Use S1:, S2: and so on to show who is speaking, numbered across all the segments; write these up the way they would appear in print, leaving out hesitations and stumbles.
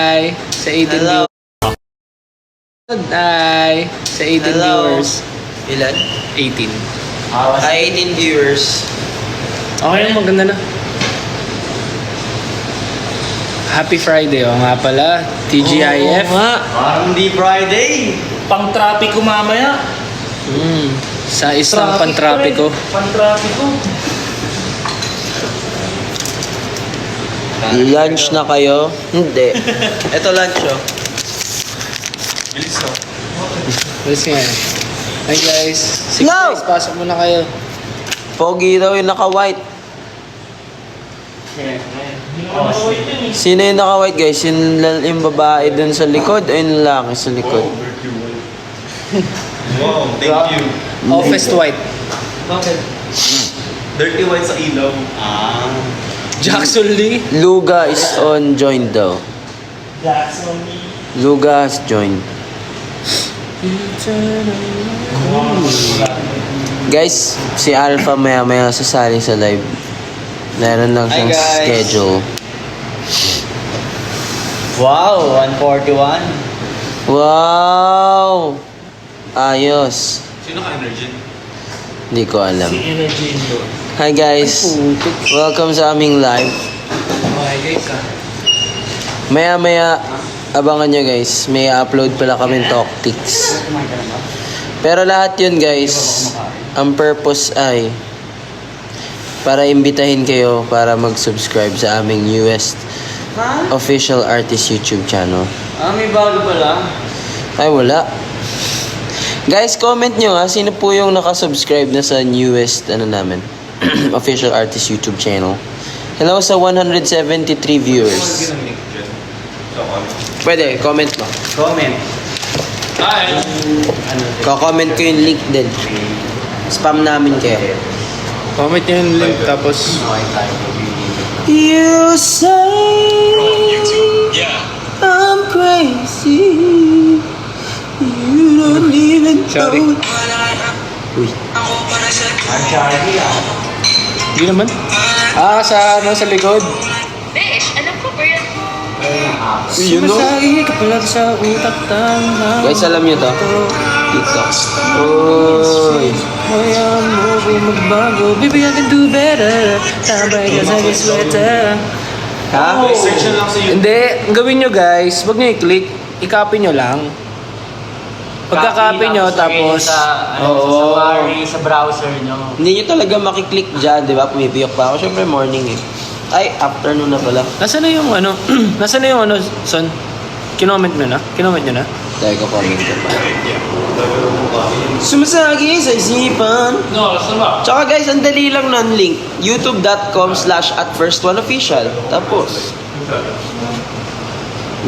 S1: Hi sa 18
S2: Hello.
S1: viewers. Hi sa 18
S2: Hello.
S1: viewers.
S2: Ilan?
S1: 18.
S2: 18 viewers.
S1: Okay na, maganda na. Happy Friday, o nga pala. TGIF.
S2: Oo nga. Parang di Friday.
S3: Pang-traffic ko mamaya.
S1: Sa isang pantrapiko.
S3: Pang-traffic ko.
S2: Lunch na kayo? Hindi. Ito lunch oh.
S1: Let's nga. Hi guys. Sige
S2: No!
S1: guys, pasok muna kayo.
S2: Pogi daw yung naka-white. Sino yung naka-white guys? Yung babae dun sa likod o yung lalaki sa likod?
S4: Wow, thank you.
S1: Office white.
S4: Dirty white sa ilaw.
S1: Jackson Lee.
S2: Luga is on joined daw. Luga has joined. Guys, si Alpha maya sasali sa live. Meron lang siyang
S5: Hi, guys.
S2: schedule.
S5: Wow, 141.
S2: Wow! Ayos.
S4: Sino ka energy?
S2: Hindi ko alam.
S3: Si Energy doon.
S2: Hi guys. Welcome sa aming live.
S1: Okay guys
S2: Maya abangan nyo guys. May upload pala kami Tactics. Pero lahat yun guys, ang purpose ay para imbitahin kayo para mag-subscribe sa aming newest official artist YouTube channel.
S5: May bago pala.
S2: Ay wala. Guys, comment nyo ha, sino po yung nakasubscribe na sa newest namin official artist YouTube channel. Hello sa 173 viewers. Pwede, comment mo.
S5: Comment.
S2: Ko-comment ko yung link din. Spam namin kayo.
S1: Comment nyo yung link tapos
S2: You say I'm crazy. You don't even
S1: Sorry.
S2: Uy.
S1: Hindi naman. Sa likod.
S6: Besh, alam ko ba yan?
S2: You know?
S1: Sumasagi ka pala sa utak tanga.
S2: Guys, alam nyo to? TikTok. Uy.
S1: Hayaan mo ko magbago. Baby, I can do better. Tambay ka sa sweater.
S2: Ha?
S4: Search na lang sa YouTube.
S1: Hindi, ang gawin nyo guys, wag nyo i-click, i-copy nyo lang. Pagka-copy nyo, tapos...
S5: Sa Safari, sa browser nyo.
S2: Hindi nyo talaga makiklik dyan, di ba? Pumipiyok pa ako. Siyempre morning eh. Ay, afternoon na pala.
S1: Nasaan na yung ano? Nasaan na yung ano, son? Kinoment nyo na? Kinoment nyo na?
S2: Dahil ko comment ko pa. Sumasagi sa isipan.
S3: No, saan ba?
S2: Tsaka guys, ang dali lang ng link. youtube.com/atfirstoneofficial. Tapos.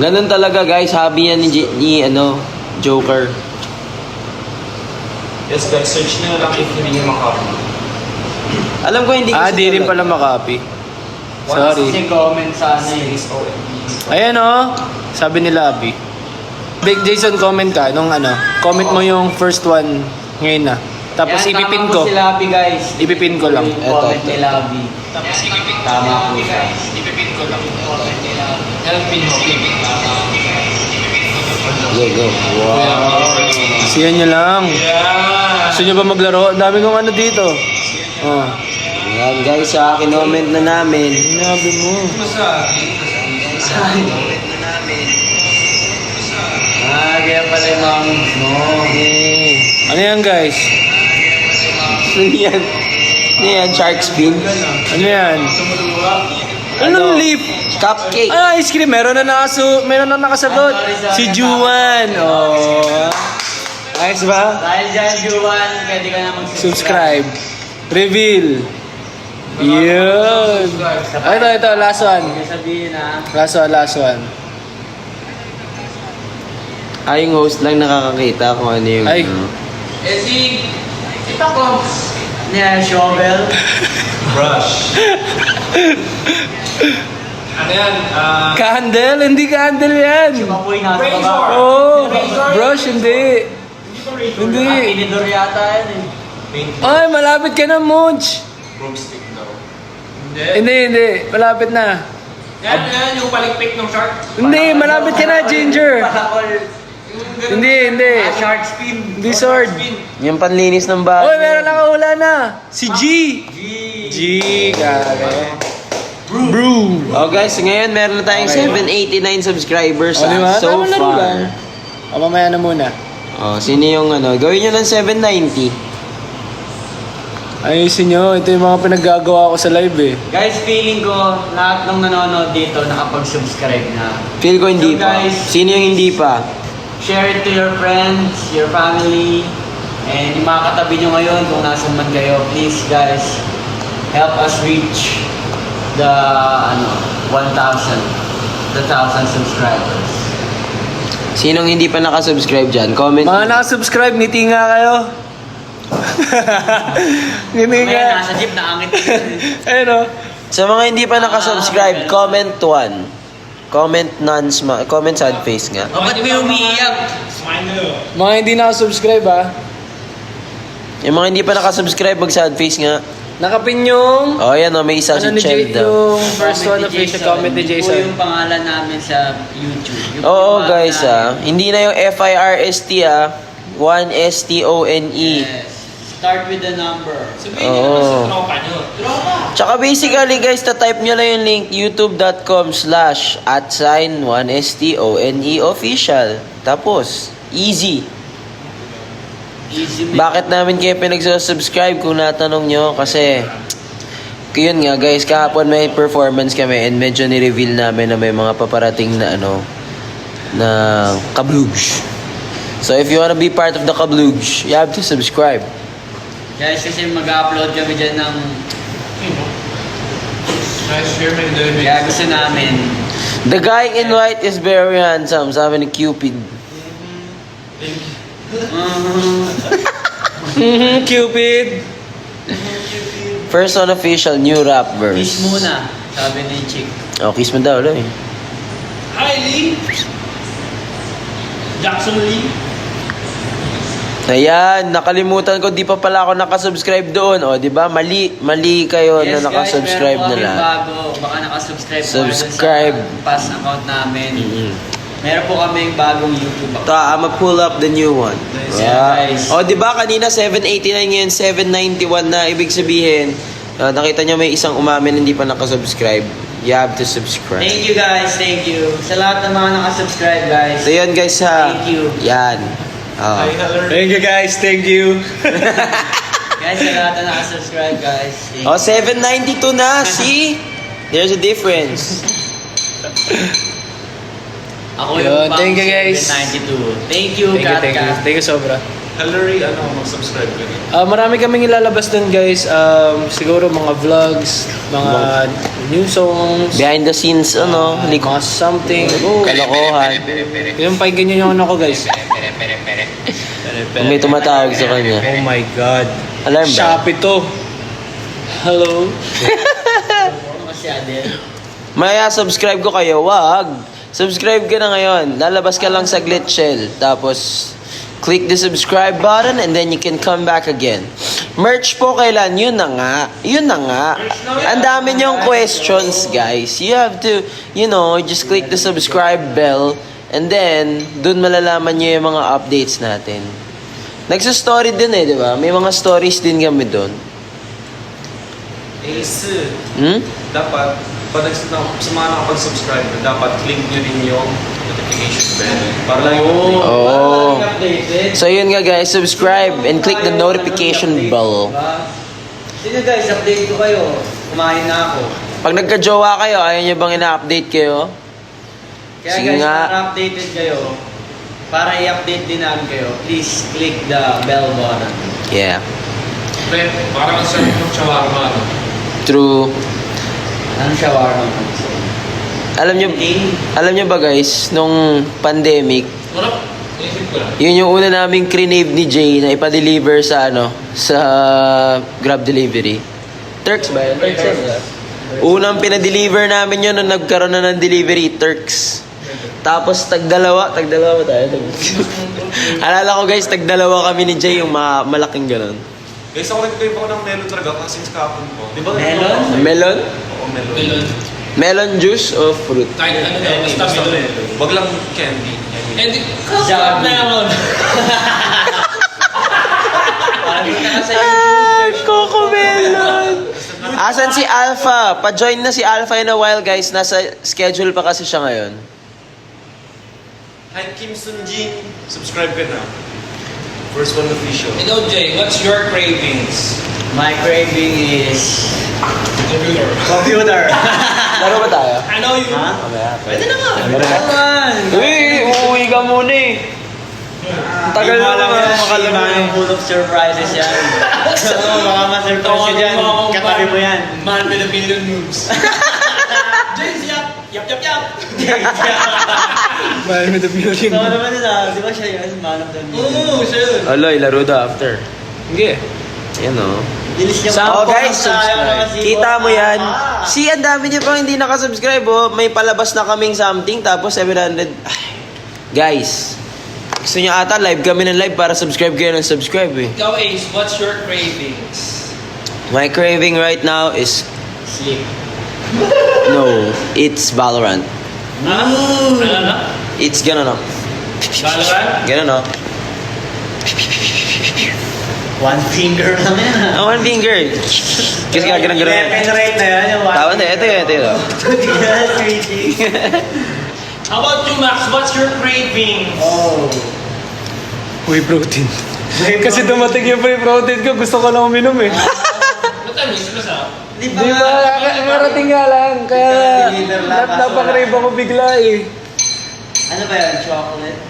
S2: Ganun talaga guys. Hobby yan ni Joker.
S4: Yes guys, search nyo na lang if hindi nyo makapag.
S2: Alam ko hindi ko
S1: Di rin pala makopy. Sorry.
S5: Kasi comment sa ano yun.
S1: Ayan o, sabi ni Labi. Big Jason, comment ka. Comment mo yung first one ngayon na. Tapos
S5: Yan,
S1: ipipin
S5: tama
S1: ko.
S5: po si Labi, guys.
S1: Ipipin ko lang.
S5: Yung comment ni Labi. Tama po siya.
S2: Go. Wow.
S1: Siyan nyo lang. Gusto nyo ba maglaro? Ang dami kong ano dito. Oh.
S2: Ayan guys, kinoment na namin.
S1: Sinabi mo.
S5: Kaya pala yung mga moves mo.
S1: Ano yan guys?
S2: Ano yan? Ano yan? Shark spin?
S1: Ano yan? Anong leaf?
S2: Cupcake.
S1: Ah, ice cream. Meron na nakasagot. Si Juan. Oh. Nice ba?
S5: Dahil dyan, Juan, pwede ka na mag-subscribe.
S1: Subscribe. Reveal. Yun. Ito. Last one.
S5: Sabihin ha.
S1: Last one.
S2: Yung host lang nakakakita kung ano yung...
S1: Ay.
S5: Si Paco. Ano yan, shovel?
S4: Brush. Ano yan?
S1: Candle? Hindi candle yan.
S5: Mapoy nasa baba.
S1: Oh, brush, hindi. Hindi.
S5: Pinidor yata yan eh.
S1: Ay, malapit ka na, Munch.
S4: Broomstick daw.
S1: Hindi. Malapit na.
S4: Yan, yung palikpik ng shark.
S1: Hindi, malapit ka na, Ginger. Hindi.
S5: Shark spin.
S1: Hindi sword.
S2: Yung panlinis ng bahay.
S1: Oy, meron nakahula na. Si G. G, kare. Bro.
S2: Oh guys, ngayon meron na tayong 789 subscribers
S1: O, di ba?
S2: so
S1: Tama na rin lang.
S2: far.
S1: O, mamaya na muna.
S2: Oh, sino yung ano? Gawin nyo ng 790.
S1: Ayusin nyo, ito yung mga pinaggagawa ko sa live eh.
S5: Guys, feeling ko lahat ng nanonood dito nakapag-subscribe na.
S2: Feel ko hindi
S5: So,
S2: pa.
S5: guys,
S2: Sino yung hindi pa?
S5: share it to your friends, your family, and yung mga katabi nyo ngayon kung nasan man kayo. Please guys, help us reach the 1,000 subscribers.
S2: Sinong hindi pa nakasubscribe dyan? Comment.
S1: Mga nakasubscribe, ngiti nga kayo. Ngiti
S5: Ngayon,
S1: nga.
S5: nasa jeep na angit.
S1: Ayun o.
S2: Sa mga hindi pa nakasubscribe, comment 1. Comment none, comment sad face nga.
S5: O, ba't may umiiyak?
S1: Mga hindi nakasubscribe ha.
S2: Yung mga hindi pa nakasubscribe, mag sad face nga.
S1: Nakapin yung...
S2: Oh, yan oh, may isa
S1: Ano
S2: si
S1: ni
S2: Chel
S1: Jay,
S2: daw.
S1: yung first one official comment ni
S5: Hindi po
S1: Jason.
S5: yung pangalan namin sa YouTube. Yung
S2: Oo
S5: pangalan
S2: guys
S5: namin.
S2: hindi na yung FIRST 1STONE.
S5: Yes. Start with the number.
S4: Sabihin niyo naman sa
S2: Oo.
S4: tropa nyo.
S2: Tsaka basically guys, ta-type nyo lang yung link youtube.com/1STONE official. Tapos, easy.
S5: Easy.
S2: Bakit namin kayo pinagsusubscribe kung natanong nyo? Kasi, yun nga guys, kahapon may performance kami and medyo ni-reveal namin na may mga paparating na na kablugs. So if you wanna be part of the kablugs, you have to subscribe.
S5: Guys, kasi mag-upload kami dyan ng...
S4: Nice share me the
S5: Kaya gusto namin.
S2: The guy in white is very handsome, sabi ni Cupid.
S1: Cupid.
S2: First on official, new rap verse.
S5: Kiss muna, sabi ni Chick.
S2: Oh, kiss mo daw, eh.
S3: Hi, Lee. Jackson Lee.
S2: Ayan, nakalimutan ko, di pa pala ako nakasubscribe doon. O, di ba? Mali kayo na nakasubscribe na
S5: meron po
S2: lang.
S5: kami bago. Baka nakasubscribe
S2: Subscribe.
S5: po kayo sa past account namin.
S2: Mm-mm.
S5: Meron po kaming bagong YouTube
S2: Ito,
S5: account.
S2: I'ma pull up the new one.
S5: Guys.
S2: O, di ba kanina 789 ngayon, 791 na. Ibig sabihin, nakita nyo may isang umamin hindi pa nakasubscribe. You have to subscribe.
S5: Thank you guys, thank you. Sa lahat ng mga nakasubscribe guys.
S2: So yun guys ha.
S5: Thank you.
S2: Yan. Oh.
S1: Thank you guys, thank you.
S5: Guys, sa lahat ng nakasubscribe guys. Thank
S2: Oh, 792 na. See? There's a difference.
S5: Ako
S1: Yun,
S5: yung pang
S1: thank you, guys.
S5: 792. Thank you, Kat.
S1: Thank you sobra.
S4: Hillary, mag-subscribe ka rin.
S1: Marami kaming ilalabas dun guys. Siguro mga vlogs, mga new songs,
S2: Behind the scenes,
S1: mga something. Oh,
S2: kalokohan.
S1: yung pakinggan yung ano ko guys.
S2: Kung may tumatawag sa kanya.
S1: Oh my God.
S2: Alarm ba?
S1: Shopee to. Hello?
S5: Kasi Adel.
S2: Maya, subscribe ko kayo. Wag. Subscribe ka na ngayon. Lalabas ka lang sa Glitch Shell. Tapos, click the subscribe button and then you can come back again. Merch po kailan? Yun na nga. Yun na nga. Ang dami niyong questions, guys. You have to, just click the subscribe bell and then, dun malalaman niyo yung mga updates natin. Nagsa-story din di ba? May mga stories din kami dun.
S4: Dapat, pag sa mga nakapag-subscribe, dapat click nyo rin yung notification bell. Para lang yung
S2: Oh. So yun nga guys, subscribe and click the notification bell.
S5: Sino guys, update ko kayo. Kumain na ako.
S2: Pag nagka-jowa kayo, ayaw nyo bang ina-update kayo?
S5: Kaya
S2: Sige
S5: guys,
S2: nga.
S5: para updated kayo, para i-update din namin kayo, please click the bell button.
S2: Yeah.
S4: parang ang sarap ng shawarma.
S2: True.
S5: Anong shawarma?
S2: Alam nyo ba guys, nung pandemic,
S4: Sarap. Isip ko lang.
S2: yun yung una naming crinave ni Jay na ipa-deliver sa sa Grab Delivery. Turks ba yun? Unang pinadeliver namin yun nung nagkaroon na ng delivery, Turks. Tapos tagdalawa ba tayo? Alala ko guys, tagdalawa kami ni Jay, yung malaking ganun.
S4: Guys, ako nagkaib ako ng melon talaga kasi sa kapon ko. Di ba?
S5: Melon?
S2: Melon?
S4: Oo, melon.
S2: Melon juice o fruit?
S3: Kahit ano daw, basta melon.
S4: Wag lang candy.
S3: And sarap na yun.
S2: Coco Melon! Asan si Alpha? Pa-join na si Alpha in a while, guys. Nasa schedule pa kasi siya ngayon.
S4: Hi, Kim Sunjin. Subscribe ka na. First one official.
S3: Ikaw, Jay, what's your cravings?
S5: My craving is
S3: Computer.
S5: computer.
S2: Laro ba tayo?
S3: I know you.
S5: Ha?
S2: Pwede na nga.
S5: Naman!
S2: Uy, uuwi ka muna eh. Ang tagal
S5: Hindi mo
S2: na
S5: alam
S2: naman
S5: yan,
S2: makalama
S5: Iba yung full of surprises yan. Oo, baka ma-surprise ka dyan. Katabi mo yan.
S3: Man with a million moves. Jay, yap! Yap, yap, yap!
S1: Mahal mo the million.
S5: So, naman nila, di ba siya yun? Man of the million.
S3: Oo, siya yun.
S2: Aloy, laro daw after.
S1: Sige.
S2: Ayan o.
S5: Dilis niya
S2: Oh
S5: pa.
S2: guys, kita mo yan. See, ang dami niyo pang hindi nakasubscribe oh. May palabas na kaming something tapos 700. Ay. Guys, gusto niyo ata live kami ng live para subscribe kayo ng subscribe eh.
S3: Ikaw, Ace, what's your cravings?
S2: My craving right now is
S5: Sleep.
S2: no, it's Valorant.
S3: Ano na?
S2: It's gonna no.
S3: Valorant?
S2: Gonna no.
S5: One finger lang yan.
S2: Oh, one finger. Kasi ganun.
S5: Penetrate na yan. Yung one
S2: Tama na, ito yun.
S5: Sweetie.
S3: How about you, Max? What's your cravings?
S5: Oh.
S1: Whey protein. Kasi dumating yung whey protein ko, gusto ko lang uminom eh.
S3: Ba't ano? Sino sa?
S5: Di
S1: Di ba? Marating nga lang. Kaya napakrave ako bigla eh.
S5: Ano ba yan? Chocolate?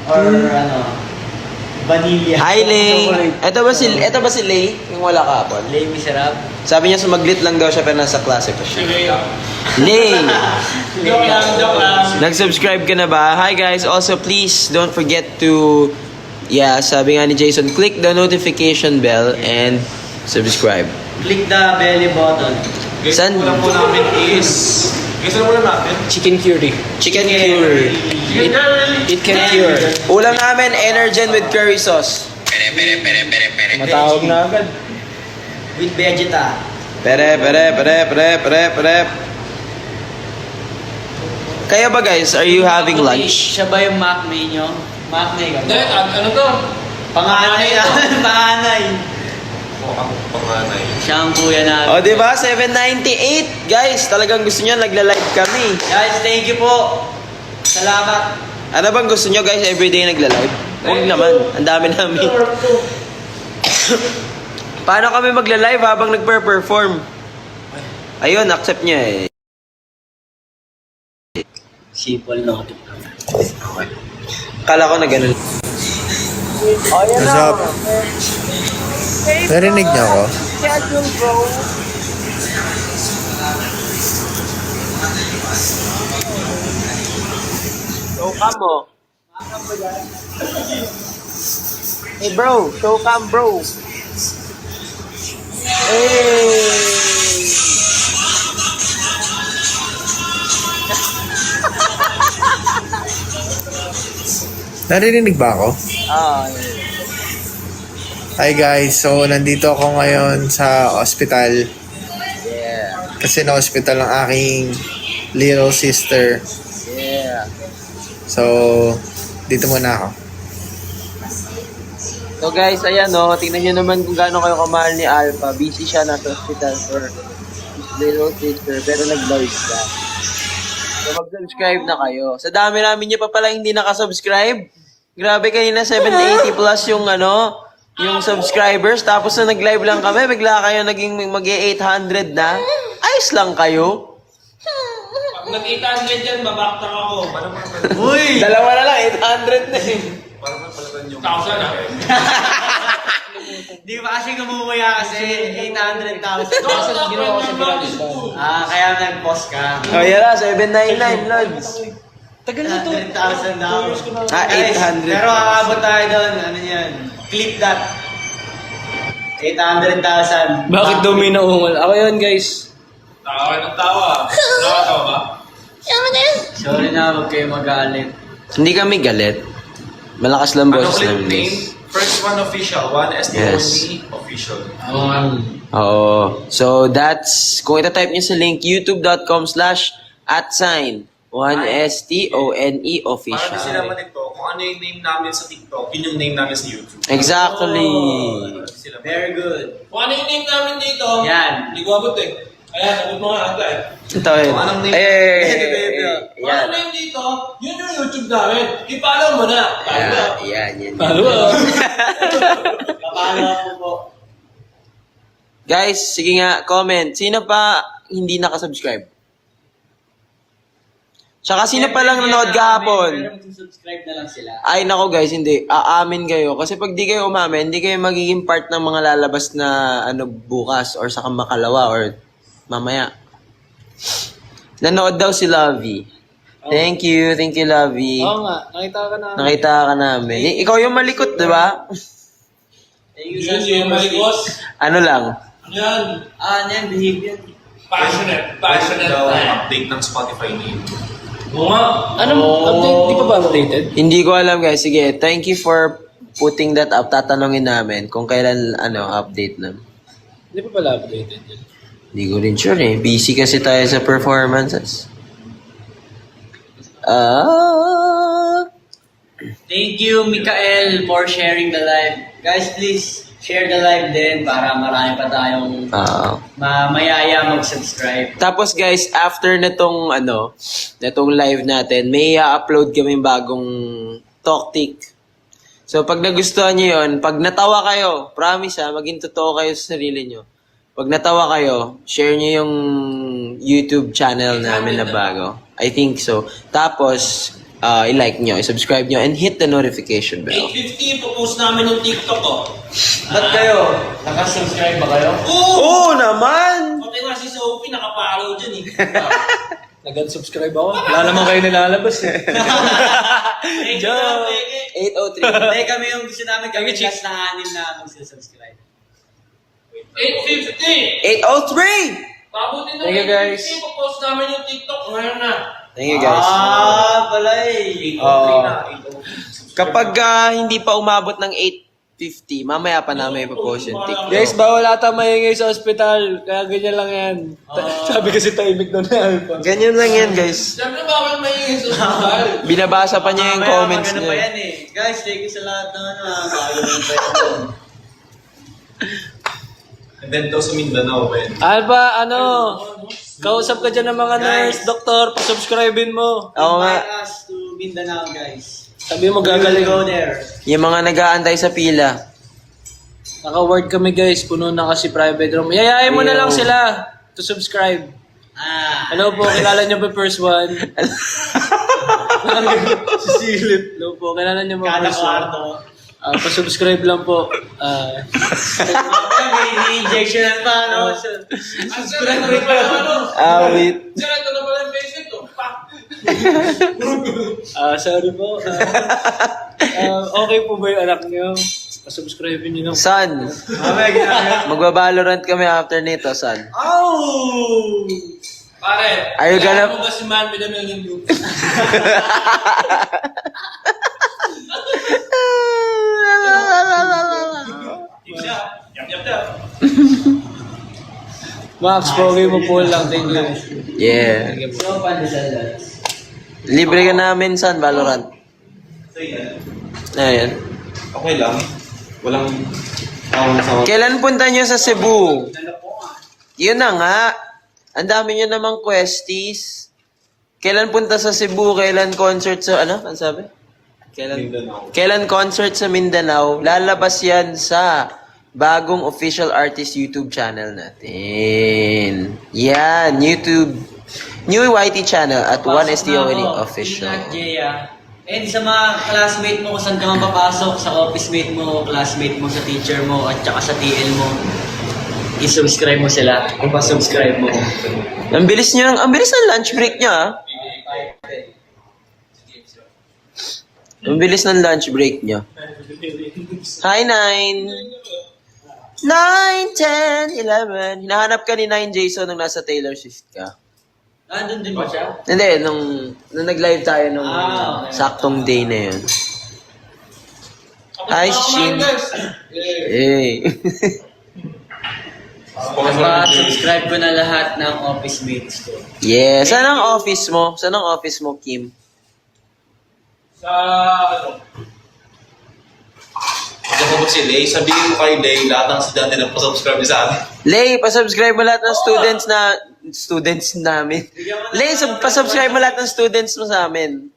S5: Or ano? Vanilla?
S2: Hi, Lay. Ito ba si Lay? Yung wala kahapon.
S5: Les Miserables?
S2: Sabi niya sumaglit lang daw siya pero nasa klase pa siya.
S3: Sige.
S2: Lay!
S3: Joke lang.
S2: Nag-subscribe ka na ba? Hi guys, also please don't forget to, sabi nga ni Jason, click the notification bell and subscribe.
S5: Click the belly button.
S4: Guys,
S2: San-
S4: ulam po namin is... Guys, ano ulam natin?
S1: Chicken curry.
S2: Chicken curry.
S1: It can cure.
S2: Ulam namin, Energen with curry sauce.
S1: Matawag na agad.
S5: With Vegeta.
S2: Pere. Kaya ba guys, are you having lunch?
S5: Siya ba yung Macmay nyo? Macmay ka
S3: Hindi,
S5: ba?
S3: ano to?
S5: Panganay na. Panganay.
S4: Panganay.
S5: Siya ang kuya namin.
S2: O diba, 798. Guys, talagang gusto niyo nagla-live kami.
S5: Guys, thank you po. Salamat.
S2: Ano bang gusto niyo guys, everyday nagla-live? Huwag naman, ang dami namin. Paano kami magla-live habang nagpe-perform? Ayun, accept niya eh.
S5: Simple no.
S2: Kala ko na ganun.
S7: What's up? Narinig niyo ako?
S2: Show cam mo. Hey bro, show cam bro. Hey.
S7: Narinig ba ako?
S2: Ah,
S7: Hi guys, so nandito ako ngayon sa ospital
S2: yeah.
S7: kasi na-hospital ang aking little sister.
S2: Yeah.
S7: So, dito muna ako.
S2: So guys, ayan no, tingnan nyo naman kung gaano kayo kamahal ni Alpha. Busy siya nasa hospital for his little sister, pero nag-live siya. So mag-subscribe na kayo. Sa dami namin nyo pa pala hindi nakasubscribe. Grabe, kanina 780 plus yung yung subscribers. Tapos na nag-live lang kami, bigla kayo naging mag-800 na. Ayos lang kayo.
S3: Pag nag-800 yan, babaktak ako.
S5: Uy!
S2: Dalawa na lang, 800 na eh.
S3: Thousand ah.
S5: Di ba kasi namumaya kasi 800,000.
S3: Ginawa ko sa
S5: Kaya nag-post ka.
S2: Oh, yan na, 799, Lods.
S1: Tagal na to.
S5: 100,000 daw.
S2: Ah,
S5: Guys,
S2: 800.
S5: Pero aabot tayo doon. Ano yan? Clip that. 800,000.
S1: Bakit daw may naungal? Ako yun guys.
S3: Tawa ka ng tawa. Nakatawa ba?
S5: Sorry na, huwag kayo magalit.
S2: Hindi kami galit. Malakas lang
S4: Ano
S2: boses
S4: ulit
S2: namin.
S4: name?
S2: Guys.
S4: First one official, one
S2: Yes.
S4: SDONE official.
S2: Oo. So, that's, kung itatype nyo sa link, youtube.com/@1STONE
S4: Para
S2: official.
S4: din sila manito, kung ano yung name namin sa TikTok, yun yung name namin sa YouTube.
S2: Exactly.
S4: Sila
S5: Very good.
S3: Kung ano yung name namin dito,
S5: Yan.
S3: hindi ko abot eh. Ayan, sagot mo nga ata eh.
S2: Ito yun.
S4: Kung anong name-
S3: Kung ano name dito, yun yung YouTube namin. I-follow mo na.
S2: Yan.
S5: Papalo ako po.
S2: Guys, sige nga, comment. Sino pa hindi nakasubscribe? Tsaka sino pa lang nanood kahapon?
S5: Pero mag-subscribe na lang sila.
S2: Ay, nako guys, hindi. Aamin kayo. Kasi pag di kayo umamin, hindi kayo magiging part ng mga lalabas na bukas or sa makalawa or mamaya. Nanood daw si Lovey. Thank you, Lovey.
S1: Oo nga, nakita ka na.
S2: Nakita ka namin. Ikaw yung malikot, di ba?
S5: Thank you
S3: Yun yung maligos.
S2: Ano lang?
S3: Yan.
S5: Yan, behavior.
S3: Passionate.
S4: Pwede
S3: Passionate
S4: daw
S3: tayo.
S4: update ng Spotify name.
S3: Oo nga.
S1: Anong update? Di pa ba updated?
S2: Hindi ko alam guys. Sige, thank you for putting that up. Tatanungin namin kung kailan update na.
S1: Di pa pala updated yun.
S2: Hindi ko rin sure eh. Busy kasi tayo sa performances.
S5: Thank you, Mikael, for sharing the live. Guys, please share the live din para marami pa tayong mayaya mag-subscribe.
S2: Tapos guys, after netong live natin, may i-upload kami bagong Toktik. So pag nagustuhan niyo yon, pag natawa kayo, promise maging totoo kayo sa sarili niyo. Pag natawa kayo, share niyo yung YouTube channel namin na bago. I think so. Tapos, i-like nyo, i-subscribe nyo, and hit the notification bell.
S3: 8:50, popost namin yung TikTok ko.
S5: Ba't kayo? Nakasubscribe ba kayo?
S2: Oo naman!
S3: Pati nga si Sophie, nakapollow dyan eh.
S1: Nag-unsubscribe ako. Wala naman kayo nilalabas eh.
S3: Thank you na, Peke.
S2: 8:03.
S5: Hindi, kami yung gusto namin kami last na 6 na mag-subscribe.
S3: 8:50.
S2: 8:03!
S3: Pabuti na
S1: Thank you, guys.
S3: 8:50, popost namin yung TikTok ngayon na.
S2: Thank you guys.
S5: Pala eh.
S2: Kapag hindi pa umabot ng 8:50, mamaya pa namin ipopost yung TikTok.
S1: Guys, bawal ata maingay sa ospital. Kaya ganyan lang yan. Sabi kasi tahimik doon na Alpha.
S2: Ganyan lang yan guys.
S3: Siyempre, bawal maingay sa ospital.
S2: Binabasa pa niya yung comments
S5: Magano pa
S2: niya.
S5: yan eh. Guys, thank you sa lahat ng magano pa yan.
S4: And then daw sa Mindanao, man.
S1: Alpha, kausap ka dyan ng mga nurse, doktor, subscribein mo.
S2: Oo nga.
S5: Invite us to Mindanao, guys.
S1: Sabi mo
S5: We will
S1: gagaling.
S5: go there.
S2: Yung mga nag-aantay sa pila.
S1: Naka-word kami guys, puno na kasi private room. Yayain mo na lang sila to subscribe. Hello po, kilala niyo ba first one? Si Silip. Hello po, kilala niyo ba
S5: Kada
S1: first one?
S5: kwarto.
S1: Pa-subscribe lang po.
S5: May injection pa, no?
S3: Subscribe na pala,
S2: Wait.
S3: Sir, ito na pala yung Facebook to. Pak!
S1: Sorry po. Okay po ba yung anak niyo? Pa-subscribe niyo lang.
S2: Son, magbabalorant kami after nito, son.
S5: Oh!
S3: Pare,
S2: Are you
S3: kailangan
S2: gonna-
S3: mo ba si Man with a million views? Yap.
S1: Max, pogi mo po lang. Thank you.
S2: Yeah.
S5: So, pandesal.
S2: Libre ka namin, son, Valorant.
S4: So yan.
S2: Ayan.
S4: Okay lang. Walang sa
S2: Kailan punta nyo sa Cebu? Yun na nga. Ang dami nyo namang questies. Kailan punta sa Cebu? Kailan concert sa... Ano? Ano sabi?
S4: Mindanao.
S2: Kailan concert sa Mindanao? Lalabas yan sa bagong official artist YouTube channel natin. Yan, YouTube. New YT channel at 1STONE official.
S5: Ingat, Jaya. And sa mga classmate mo, kung saan ka man papasok, sa office mate mo, classmate mo, sa teacher mo, at saka sa TL mo, i-subscribe mo sila. Kung pa-subscribe mo.
S2: Ang bilis ng lunch break niya, ah. Ang bilis ng lunch break niya. Hi, 9. 9, 10, 11. Hinahanap ka ni 9 Jason nung nasa Taylor Swift ka.
S5: Andun din ba siya?
S2: Hindi, nung nag-live tayo nung
S5: Okay.
S2: saktong day na yun. Hi, Shin. Hey.
S5: Subscribe ko na lahat ng office mates ko.
S2: Yeah. Saan ang office mo? Saan ang office mo, Kim?
S3: Sa, ano,
S4: Diyan ko ba si Lay? Sabihin mo kay Lay, lahat ng estudyante na pa-subscribe niya sa atin.
S2: Lay, pa-subscribe mo lahat ng students namin. Lay, pa-subscribe mo lahat ng students mo sa amin.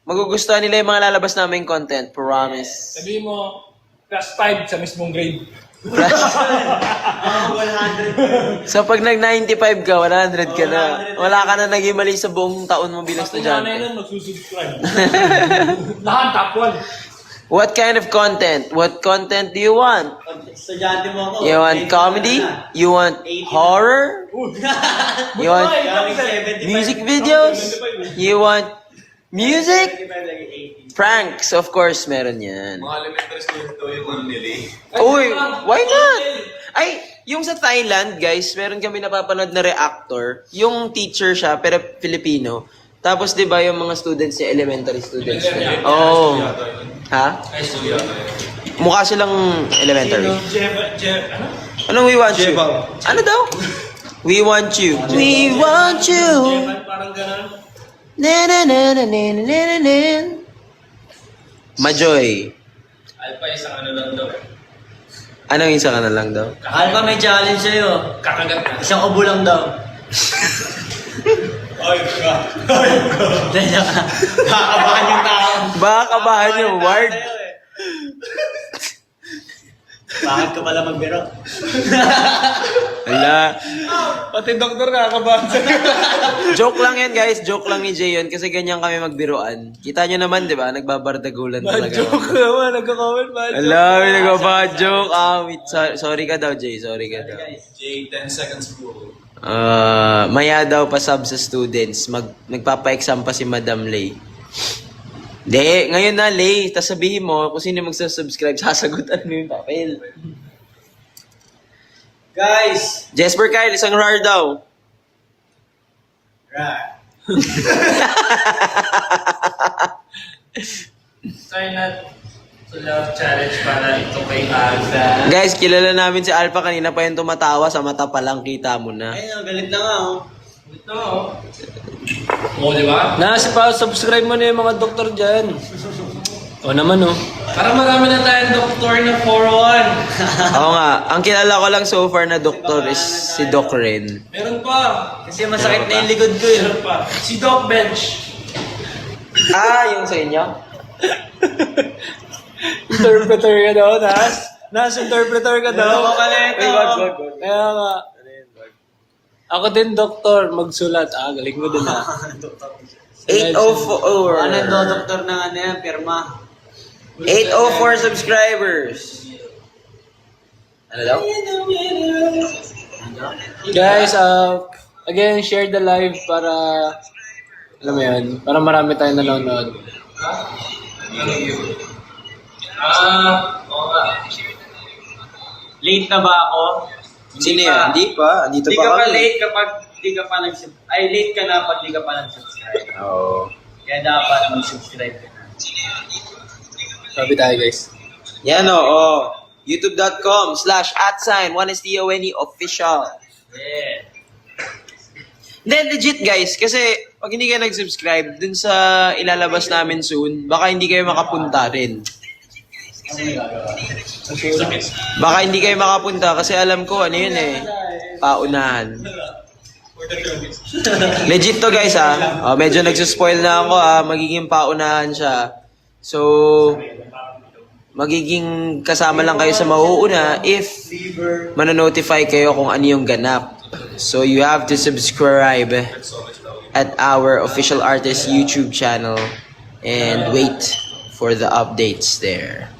S2: Magugustuhan nila yung mga lalabas namin content. Promise.
S3: sabihin mo, class 5 sa mismong grade.
S2: So pag nag-95 ka, 100 ka na. Wala ka na naging mali sa buong taon mo bilang
S3: Kung nanay
S2: estudyante.
S3: nun, magsusubscribe. Lahat, top 1.
S2: What kind of content? What content do you want?
S5: Estudyante mo ako.
S2: You want comedy? You want horror? You want music videos? You want music? Pranks, of course, meron yan.
S4: Mga elementary student daw yung ano ni Lay.
S2: Uy, why not? Ay, yung sa Thailand, guys, meron kami napapanood na reactor. Yung teacher siya, pero Filipino. Tapos, di ba, yung mga students niya, elementary students niya. Oh. Ha?
S4: High school yata yun.
S2: Mukha silang elementary.
S3: Jeff, ano?
S2: Anong we want you?
S4: Jebang.
S2: Ano daw? We want you. We want you.
S3: Parang gano'n.
S2: Na na na na na na na na. Majoy.
S3: Alpha, isang ano lang daw.
S2: Anong isa ka na lang daw?
S5: Alpha, may challenge sa'yo.
S3: Kakagat na.
S5: Isang ubo lang daw.
S3: Ay, ka.
S5: Dahil kakabahan yung tao.
S2: Baka kabahan yung word.
S5: Bakit ka pala magbiro?
S2: Ala.
S3: Pati doktor nakakabahan sa'yo.
S2: Joke lang yan, guys. Joke lang ni Jay yun kasi ganyan kami magbiruan. Kita nyo naman, di ba? Nagbabardagulan talaga.
S3: Joke naman, nagka-comment ba?
S2: Ala, may nagbabat joke. Sorry ka daw, Jay. Sorry ka daw.
S4: Jay, 10 seconds rule.
S2: Maya daw pa sub sa students. Nagpapa-exam pa si Madam Lay. Hindi, ngayon na Lay. Tapos sabihin mo, kung sino magsasubscribe, sasagutan mo yung papel.
S5: Guys!
S2: Jesper Kyle, isang rar daw.
S3: Try not to love challenge para ito kay Alpha.
S2: Guys, kilala namin si Alpha kanina pa yung tumatawa. Sa mata pa lang kita mo na.
S5: Ayun, galit na nga oh.
S3: Ito, oh. Oo, di ba?
S1: Nasi pa, subscribe mo na yung mga doktor dyan. O naman, oh.
S3: Parang marami na tayong doktor na 401.
S2: Oo nga, ang kilala ko lang so far na doktor is si Doc Ren.
S3: Meron pa.
S5: Kasi masakit na yung likod ko eh.
S3: Meron pa. Si Doc Bench.
S2: Yung sa inyo?
S1: Interpreter ka daw, Nas, interpreter ka daw.
S5: Ako pala ito.
S2: wag.
S1: Kaya nga. Ako din, doktor, magsulat. Galing mo din,
S2: 804.
S5: Ano do, doktor ng ano yan, pirma.
S2: 804 subscribers. Ano daw?
S1: Guys, again, share the live para, alam mo yun, para marami tayong nanonood.
S3: Oo nga.
S5: Late na ba ako?
S2: Sino yan? Hindi pa. Andito
S5: Hindi
S2: pa
S5: ka pa
S2: kami.
S5: late kapag di ka pa nag-subscribe. Ay, late ka na pag di ka pa nag-subscribe.
S2: Oo.
S5: Kaya dapat mag-subscribe ka na.
S1: Sabi tayo, guys.
S2: Yan o. youtube.com/1stone official.
S5: Yeah.
S2: Then legit guys, kasi pag hindi kayo nag-subscribe dun sa ilalabas namin soon, baka hindi kayo makapunta rin. Baka hindi kayo makapunta kasi alam ko ano yun eh, paunahan. Legit to guys medyo nagsuspoil na ako magiging paunahan siya. So, magiging kasama lang kayo sa mauuna if manonotify kayo kung ano yung ganap. So, you have to subscribe at our official artist YouTube channel and wait for the updates there.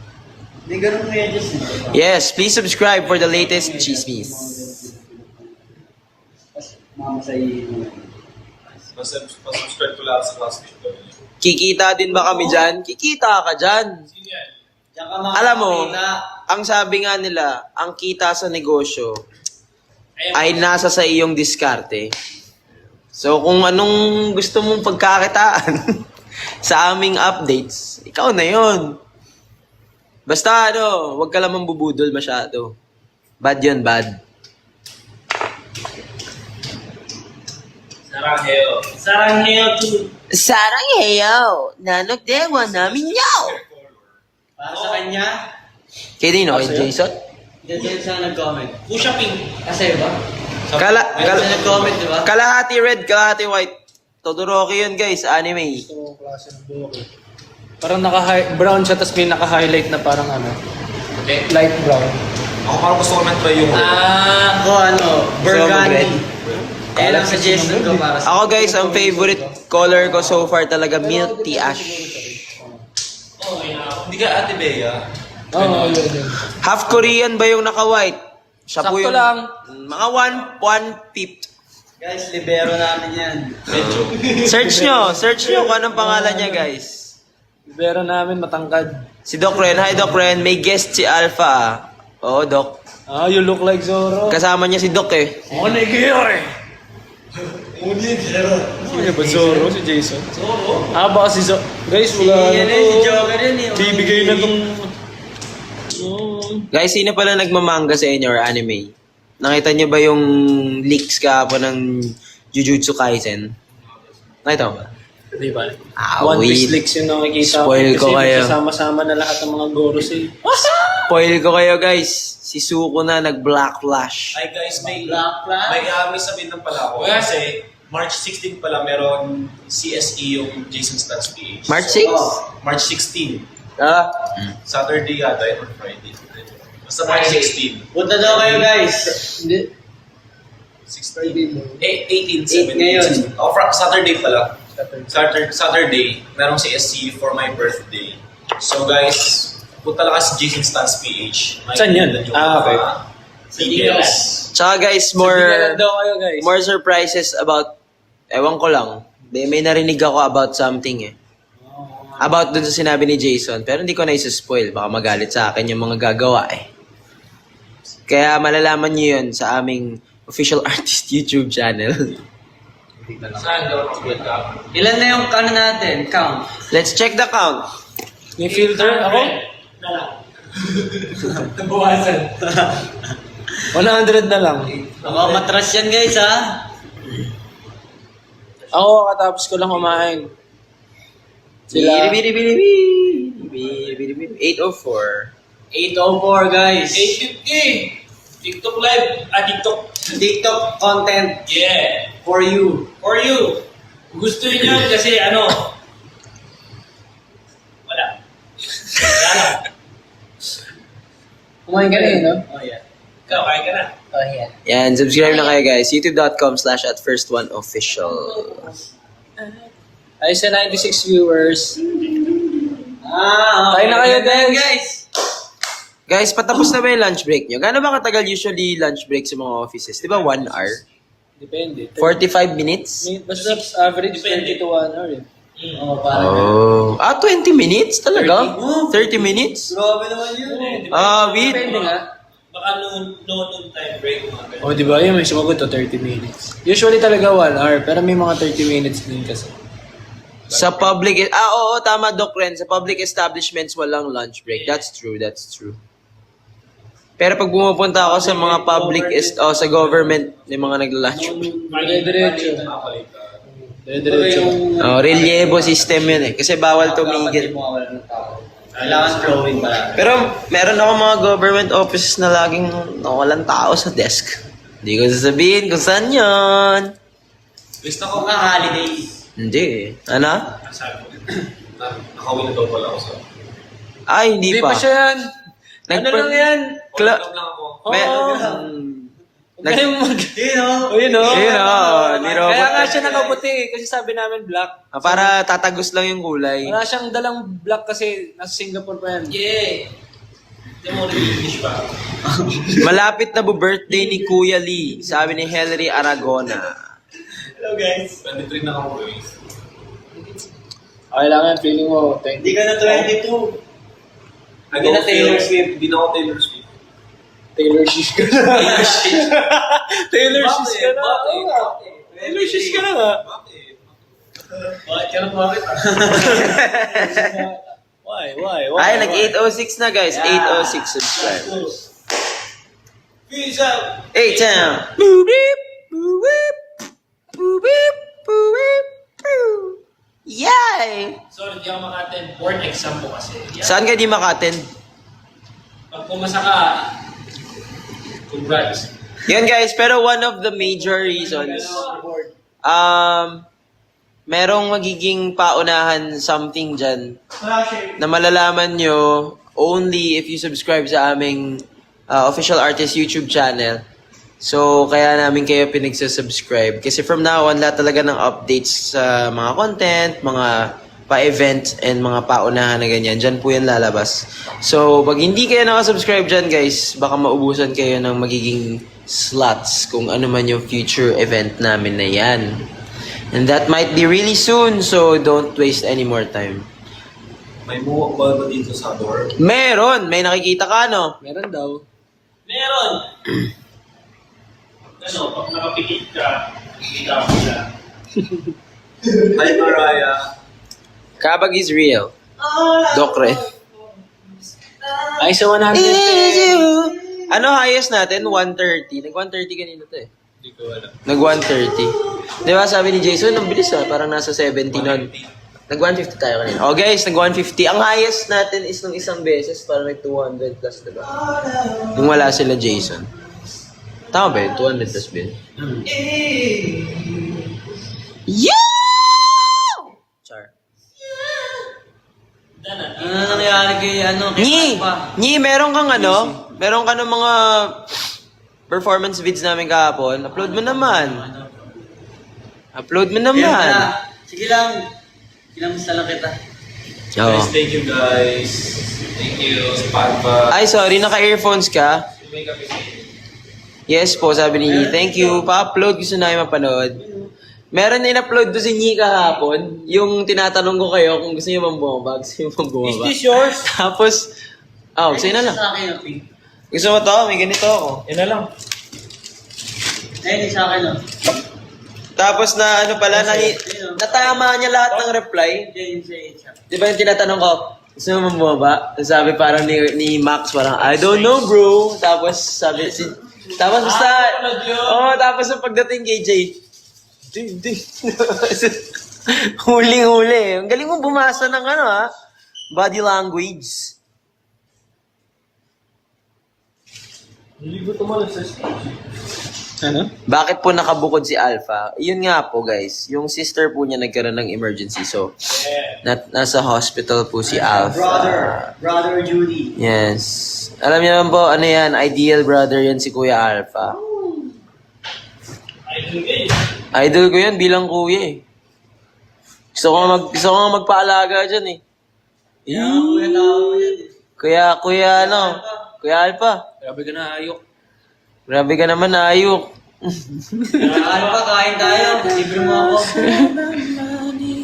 S5: Hindi ganun mo yan, Diyos.
S2: Yes, please subscribe for the latest chismis.
S5: Mama sa iyo.
S4: Pasubscribe ko lahat sa classmate ko.
S2: Kikita din ba kami dyan? Kikita ka dyan.
S5: Diyan ka
S2: Alam mo,
S5: makakita.
S2: ang sabi nga nila, ang kita sa negosyo ay nasa sa iyong diskarte. So kung anong gusto mong pagkakitaan sa aming updates, ikaw na yon. Basta ano, wag ka lang mambubudol masyado. Bad yun, bad. Sarang heyo, nanog dewa namin yaw.
S5: Para sa kanya,
S2: Kaya din, okay, Jason?
S5: dyan siya nag-comment.
S3: Pusha pink.
S5: Kasi ba?
S2: Kala,
S5: Siya nag-comment, di ba?
S2: kalahati red, kalahati white. Todoroki yun, guys, anime.
S1: Ito yung klase ng buhok eh. Parang brown siya, tapos may naka-highlight na parang ano,
S4: Okay.
S1: light brown.
S4: Ako parang gusto ko try yung
S5: Ako ano, Burgundy.
S2: red.
S5: Eh lang suggestion ko para sa...
S2: Ako, guys, ang favorite color ko so far talaga, milk tea ash.
S4: Hindi ka Ate Bea.
S1: Oo, yun.
S2: Half Korean ba yung naka-white? Siya po
S1: Sakto
S2: yung...
S1: lang.
S2: Mga 1/5.
S5: Guys, libero namin yan.
S2: Search nyo kung anong pangalan niya, guys.
S1: Ibero namin matangkad.
S2: Si Doc Ren. Hi, Doc Ren. May guest si Alpha, ah. Oo, Doc.
S1: Ah, you look like Zoro.
S2: Kasama niya si Doc, eh.
S1: Sino ba Zoro? Si Jason? Zoro? Ah, baka si Zoro. Guys, wala
S5: Yan
S1: na
S5: eh, si
S1: to.
S5: Joker yun eh.
S1: Bibigay na tong...
S2: Guys, sino pala nagmamanga sa inyo or anime? Nakita niyo ba yung leaks kahapon ng Jujutsu Kaisen? Nakita mo ba?
S1: Di ba?
S2: Ah,
S1: One
S2: wait.
S1: Piece leaks yung nakikita.
S2: Spoil ko
S1: Kasi
S2: kayo.
S1: Kasama-sama na lahat ng mga Goros eh.
S2: Spoil ko kayo, guys. Si Suko na nag-Black Flash.
S4: Ay guys, may
S5: Black Flash?
S4: may sabihin lang pala ako. Kasi March 16 pala meron CSE yung Jason Stats PH.
S2: March 6?
S4: March 16.
S2: Ah.
S4: Saturday yata yun or Friday. Basta March 16.
S5: Punta daw kayo guys.
S1: Hindi.
S4: 16. 18,
S5: 8 ngayon.
S4: 17. Oh, Saturday pala. Saturday, merong CSC for my birthday. So guys, punta lang kasi Jason Stans PH.
S1: Saan yun? Okay.
S4: Details.
S2: Tsaka guys,
S1: Sabihan daw kayo guys.
S2: more surprises about, ewan ko lang. May narinig ako about something eh. About dun sa sinabi ni Jason. Pero hindi ko na isa-spoil. Baka magalit sa akin yung mga gagawa eh. Kaya malalaman nyo yun sa aming official artist YouTube channel.
S4: Saan daw mag-build up?
S5: Ilan na yung ano natin? Count.
S2: Let's check the count.
S1: May filter ako?
S3: Nabawasan.
S1: 100 na lang.
S5: Baka matras yan guys ha.
S1: Ako, katapos ko lang kumain. Sila.
S2: Biri-biri-biri-biri. 804.
S5: 804 guys.
S3: 850. TikTok live. TikTok.
S5: TikTok content
S3: Yeah.
S5: for you.
S3: For you. Kung gusto niyo kasi ano. Wala. Wala lang.
S1: Kumain ka na eh, no?
S5: Oh yeah.
S3: Ikaw, kaya ka na.
S1: Oh, yeah.
S2: Yan, subscribe na kayo guys. youtube.com/@firstoneofficial.
S1: Ay, sa 96 viewers.
S5: Okay.
S1: Kain na kayo, guys.
S5: guys.
S2: Guys, patapos na ba yung lunch break nyo? Gaano ba katagal usually lunch break sa mga offices? Di ba 1 hour?
S1: Depende.
S2: 45 minutes?
S1: Basta average 20 to 1 hour yun.
S5: Oh, parang
S2: Oh. 20 minutes talaga? 30 minutes?
S5: grabe naman yun.
S2: Wait.
S5: Depende nga.
S3: Baka noon time break. Mga ganun.
S1: O, di ba? Yung may sumagot to 30 minutes. Usually talaga 1 hour, pero may mga 30 minutes din kasi.
S2: Sa public, oo, tama Doc Ren. Sa public establishments, walang lunch break. That's true. Pero pag pumupunta ako sa mga public, sa government, may mga nagla-lunch break.
S1: Dire-diretso. Dire-diretso.
S2: Relievo system yun eh. Kasi bawal tumigil.
S5: Kailangan flowing pala.
S2: Pero meron ako mga government offices na laging walang tao sa desk. Hindi ko sasabihin kung saan yun.
S4: List ako.
S5: Mga holiday.
S2: Hindi eh. Ano?
S4: Sabi ko. Nakawin na daw pala ako sa...
S2: Ay, hindi
S1: Hindi
S2: pa.
S1: pa siya yan. Ano lang yan?
S4: Welcome lang ako.
S1: Oo.
S2: Nag-
S1: Kayong mag...
S5: Yun o.
S1: Yun o.
S2: Ayun, ni Robert.
S1: Kaya nga siya nakaputi eh, kasi sabi namin black.
S2: Para tatagos lang yung kulay.
S1: Wala siyang dalang black kasi nasa Singapore pa yan.
S3: Yeah. Hindi mo rin English ba?
S2: Malapit na birthday ni Kuya Lee, sabi ni Hilary Aragona.
S5: Hello guys.
S4: 23 na ako guys.
S1: Okay lang yan, feeling mo. Thank
S5: Hindi
S1: you.
S5: ka na 22. Hindi na Taylor Swift.
S4: Hindi na ako Taylor Swift.
S1: Taylor Swift ka na. Taylor Swift ka na.
S4: Bakit?
S1: Oo nga. Taylor Swift ka na nga.
S4: Bakit?
S5: Bakit ka na bakit?
S1: Why?
S2: Ay, nag-806 na guys. 806 subscribers.
S3: Peace out.
S2: 8 down. Boop, beep, boop, beep, boop, beep, boop, beep, boop. Yay!
S1: Sorry, di ako maka-attend board exam ko kasi.
S2: Saan ka di maka-attend?
S1: Pag pumasa ka, congrats.
S2: Yun guys, pero one of the major reasons, merong magiging paunahan something dyan na malalaman nyo only if you subscribe sa aming official artist YouTube channel. So, kaya namin kayo pinagsusubscribe. Kasi from now on, lahat talaga ng updates sa mga content, mga pa-event, and mga paunahan na ganyan, dyan po yan lalabas. So, pag hindi kayo nakasubscribe dyan, guys, baka maubusan kayo ng magiging slots kung ano man yung future event namin na yan. And that might be really soon, so don't waste any more time.
S4: May muwak ba dito sa door?
S2: Meron! May nakikita ka, no?
S1: Meron daw.
S3: Meron. Ano, pag nakapikit ka, kita mo siya.
S4: Hi, Mariah.
S2: Kabag is real. Dokre.
S1: Ay, sa 110.
S2: Ano highest natin? 130. Nag-130 kanina to eh.
S1: Hindi ko alam.
S2: Nag-130. Di ba sabi ni Jason, ang bilis ah. Parang nasa 70 nun. Nag-150 tayo kanina. Oh guys, nag-150. Ang highest natin is nung isang beses, parang nag-200 plus, diba? Yung wala sila Jason. Tama ba yun? 200 plus bill? Yeah! Char.
S5: Ano nangyari kay
S2: Nyi!
S5: Alpha?
S2: Nyi, meron kang ano? Meron ka ng mga performance vids namin kahapon. Upload mo naman. Upload mo naman.
S5: Sige lang. Kinamusta lang kita.
S2: Oo.
S4: Guys, thank you guys. Thank you. Pagpa.
S2: Ay, sorry. Naka-earphones ka?
S4: May kape.
S2: Yes po, sabi ni Nyi. Thank you. Pa-upload. Gusto namin mapanood. Meron in-upload doon si Nyi kahapon. Yung tinatanong ko kayo kung gusto niyo bang bumaba. Gusto niyo bang bumaba.
S1: Is this yours?
S2: Tapos, sa'yo na lang.
S5: Sa akin, pink.
S2: Gusto mo to? May ganito ako.
S1: Yan na lang.
S5: Ayun, sa akin, no?
S2: Tapos na ano pala, natama niya lahat ng reply.
S5: Ayun, sa
S2: Di ba yung tinatanong ko, gusto mo bang bumaba? Sabi parang ni Max, parang, I don't know bro. Tapos tapos basta, tapos yung pagdating kay Jay, hindi. Huling-huli. Ang galing mo bumasa ng body language.
S1: Hindi ko tumalas sa ano?
S2: Bakit po nakabukod si Alpha? Yun nga po guys, yung sister po niya nagkaroon ng emergency. So, nasa hospital po si Alpha.
S5: Brother Judy.
S2: Yes. Alam niyo naman po, ano yan, ideal brother yan si Kuya Alpha. Idol ko yan bilang kuya eh. Gusto ko nga magpaalaga dyan eh.
S5: Kuya tao mo yan.
S2: Kuya Alpha.
S1: Grabe ka na ayok.
S2: Grabe ka naman, ayok.
S5: Alpha, kain tayo. Libre mo ako.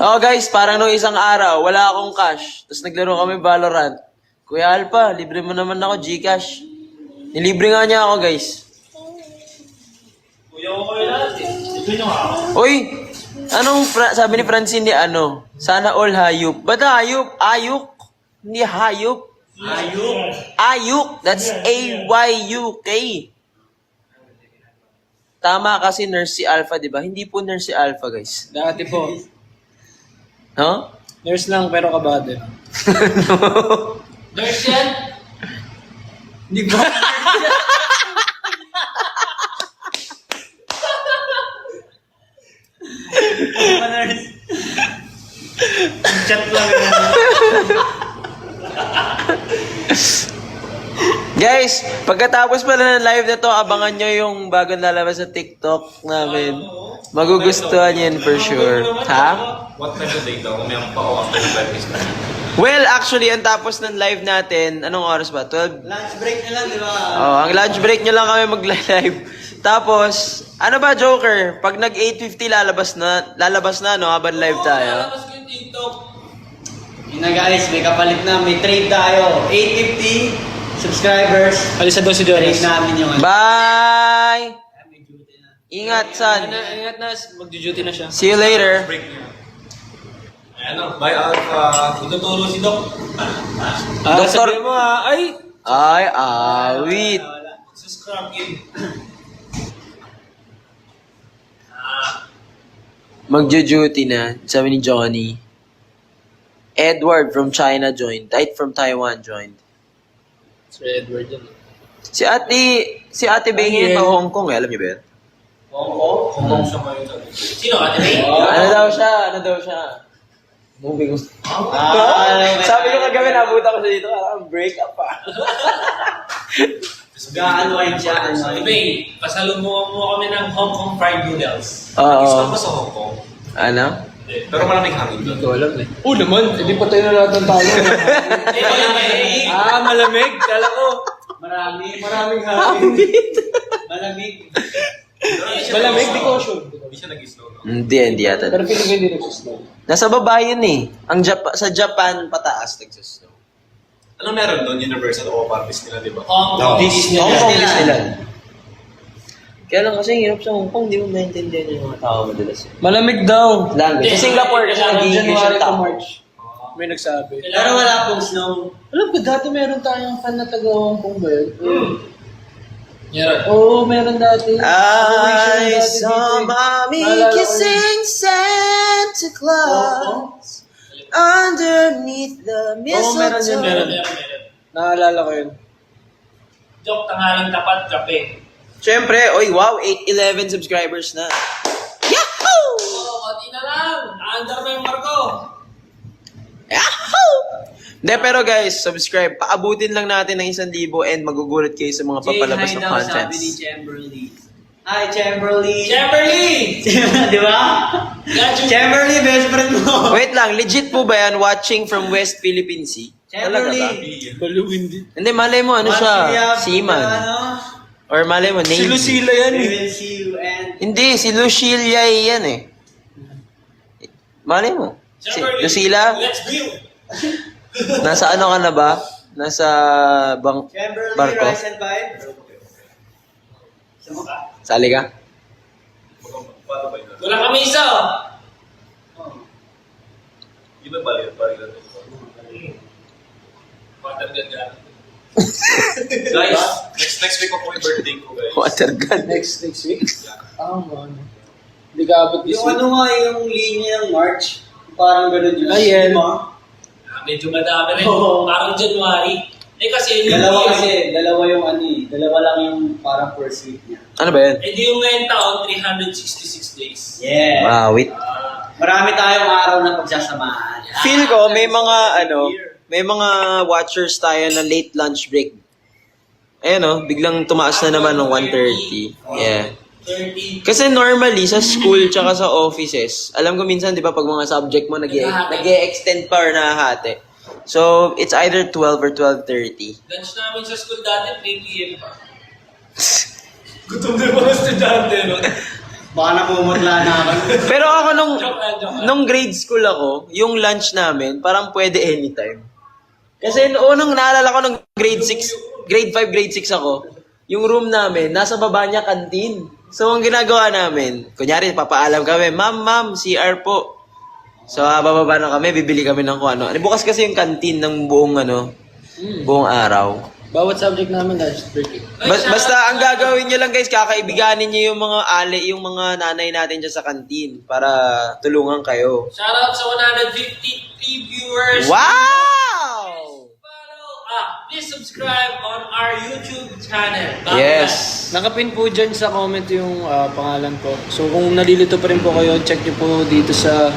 S2: Oh guys, parang nung isang araw, wala akong cash. Tapos naglaro kami Valorant. Kuya Alpha, libre mo naman ako, Gcash. Nilibre nga niya ako, guys.
S3: Kuya ko kayo lahat eh. Ito nyo nga ako.
S2: Uy! Sabi ni Francine, sana all hayop. Ba't hayop? Ayuk? Hindi hayop. Ayuk. That's A-Y-U-K. Tama kasi nurse si Alpha, di ba? Hindi po nurse si Alpha, guys.
S1: Dati po.
S2: Huh?
S1: Nurse lang pero kabado.
S5: Nurse yan? Hindi ba?
S3: Chat lang.
S2: Guys, pagkatapos pala ng live na to, abangan nyo yung bagong lalabas sa TikTok namin. Magugustuhan yun for sure. Ha?
S4: What time of day daw? May pa ako after the live is na.
S2: Well, actually, ang tapos ng live natin, anong oras ba? 12?
S5: Lunch break na lang, di ba?
S2: Oh, ang lunch break nyo lang kami mag-live. Tapos, ano ba, Joker? Pag nag-8:50 lalabas na, no? Habang live tayo.
S5: Yun na guys, may kapalit na. May trade tayo. 850 subscribers.
S1: Alisa daw si Jonas.
S5: Trade namin yung
S2: Bye!
S5: May duty na.
S2: Ingat, son.
S1: Ingat na, mag-duty na siya.
S2: See you later.
S4: Break niya. Ano, by Alpha.
S3: Ituturo si Doc.
S2: Doktor-
S1: Sabi mo ay,
S2: Ay, awit.
S3: Sa scrub in.
S2: Magjo-duty na, sabi ni Johnny. Edward from China joined. From Taiwan joined.
S1: Sir Edward yan.
S2: Si Ate Beng pa Hong Kong, alam niyo ba yun?
S3: Kung siya ngayon. Sino? Ate May?
S2: Ano daw siya? Moving on. Sabi ko kagabi, nabuta ko siya dito, parang break up pa.
S5: Ga-unwind siya,
S3: Ate
S5: unwind.
S3: May, pasalubungan mo kami ng Hong Kong fried noodles.
S4: Gusto ko
S2: Oo.
S4: ba sa Hong Kong?
S2: Ano?
S4: Pero malamig hangin doon.
S1: Hindi ko alam eh. Oo naman, hindi pa tayo na lahat ng tao.
S3: Hindi ko lang may...
S1: Malamig. Kala ko.
S5: Maraming
S1: hangin.
S5: malamig.
S1: Malamig, di ko sure.
S4: Hindi siya nag-snow, no?
S2: Hindi yata.
S1: Pero feeling ko hindi nagsusnow.
S2: Nasa baba yun eh. Sa Japan, pataas nagsusnow.
S4: Ano meron doon? Universal o Paris nila, di ba?
S3: Hong Kong.
S2: Hong Kong Disneyland. Kaya lang kasi hirap sa Hong Kong, di mo maintindihan yung mga tao madalas.
S1: Malamig daw.
S2: Language. Sa Singapore kasi nag-English yung
S1: January to
S2: tao.
S1: March. May nagsabi.
S5: Pero wala pong snow.
S1: Alam ko, dati meron tayong fan na taga Hong Kong ba yun?
S3: Meron.
S1: Oo, meron dati.
S2: I saw mommy kissing Santa Claus underneath the
S1: Oo, meron yun, meron.
S2: mistletoe.
S1: Naalala ko yun.
S3: Joke, tanghaling tapat, kape.
S2: Siyempre, oy wow, 811 subscribers na. Yahoo!
S3: Oo, konti na lang. Naandar na yung Marco.
S2: Yahoo! Hindi, pero guys, subscribe. Paabutin lang natin ng 1,000 and magugulat kayo sa mga papalabas
S5: Jay,
S2: na
S5: hi daw, sabi ni
S2: contents.
S5: Chamberlain. Hi, Chamberlain.
S3: Chamberlain!
S5: Di ba?
S3: Got you.
S5: Chamberlain, best friend mo.
S2: Wait lang, legit po ba yan watching from West Philippine Sea? Talaga ba?
S5: Chamberlain.
S1: Baluin din.
S2: Hindi, malay mo, ano siya? Seaman.
S5: Ano?
S2: Or malay mo,
S1: Si
S2: Navy.
S1: Lucila yan
S5: We
S1: eh.
S5: will see you and...
S2: Hindi, si Lucilia yan eh. Malay mo. Si
S3: Chamberlain.
S2: Lucila,
S3: Let's build.
S2: nasa ano ka na ba? Nasa
S5: Chamberlain,
S2: barko?
S5: rise and vibe.
S2: Sali ka?
S4: Paano ba yun?
S3: Wala kami isa, oh.
S4: Di ba balik lang ito?
S3: Water ganda.
S4: Guys, next week ako yung birthday ko, guys.
S2: Water gun.
S1: Next week? Man. Hindi ka abot this
S5: Yung
S1: week.
S5: ano nga, yung linya ng March, parang ganun yun.
S1: Ayan.
S5: Di ba?
S3: Medyo madami rin.
S5: Oo.
S3: Parang January. Kasi yung
S5: Dalawa yung ano eh. Dalawa lang yung parang first week niya.
S2: Ano ba yan?
S3: Hindi yung ngayon taon, 366 days.
S5: Yeah.
S2: Wow, wait.
S5: Marami tayong araw na pagsasamahan.
S2: Feel ko, may mga may mga watchers tayo na late lunch break. Ayan o, biglang tumaas na naman ng 1:30. Yeah.
S3: 30.
S2: Kasi normally, sa school tsaka sa offices, alam ko minsan, di ba, pag mga subject mo, nag-e-extend pa or nahahati. So, it's either 12 or 12:30.
S3: Lunch namin sa school dati, 3 p.m. pa. Gutom na mga estudyante, no?
S5: Baka namumutla na ako.
S2: Pero ako
S3: Joke lang.
S2: nung grade school ako, yung lunch namin, parang pwede anytime. Kasi noong naalala ko nung grade 6, grade 5, grade 6 ako, yung room namin, nasa baba niya kantin. So, ang ginagawa namin, kunyari, papaalam kami, Ma'am, CR po. So, bababa na kami, bibili kami ng kung ano. Bukas kasi yung kantin ng buong araw.
S1: Bawat subject namin, lunch break eh.
S2: Basta ang gagawin nyo lang guys, kakaibiganin nyo yung mga yung mga nanay natin dyan sa kantin para tulungan kayo.
S3: Shoutout sa 153 viewers.
S2: Wow!
S3: Please subscribe on our YouTube channel.
S2: Yes.
S1: Nakapin po dyan sa comment yung pangalan ko. So kung nalilito pa rin po kayo, check nyo po dito sa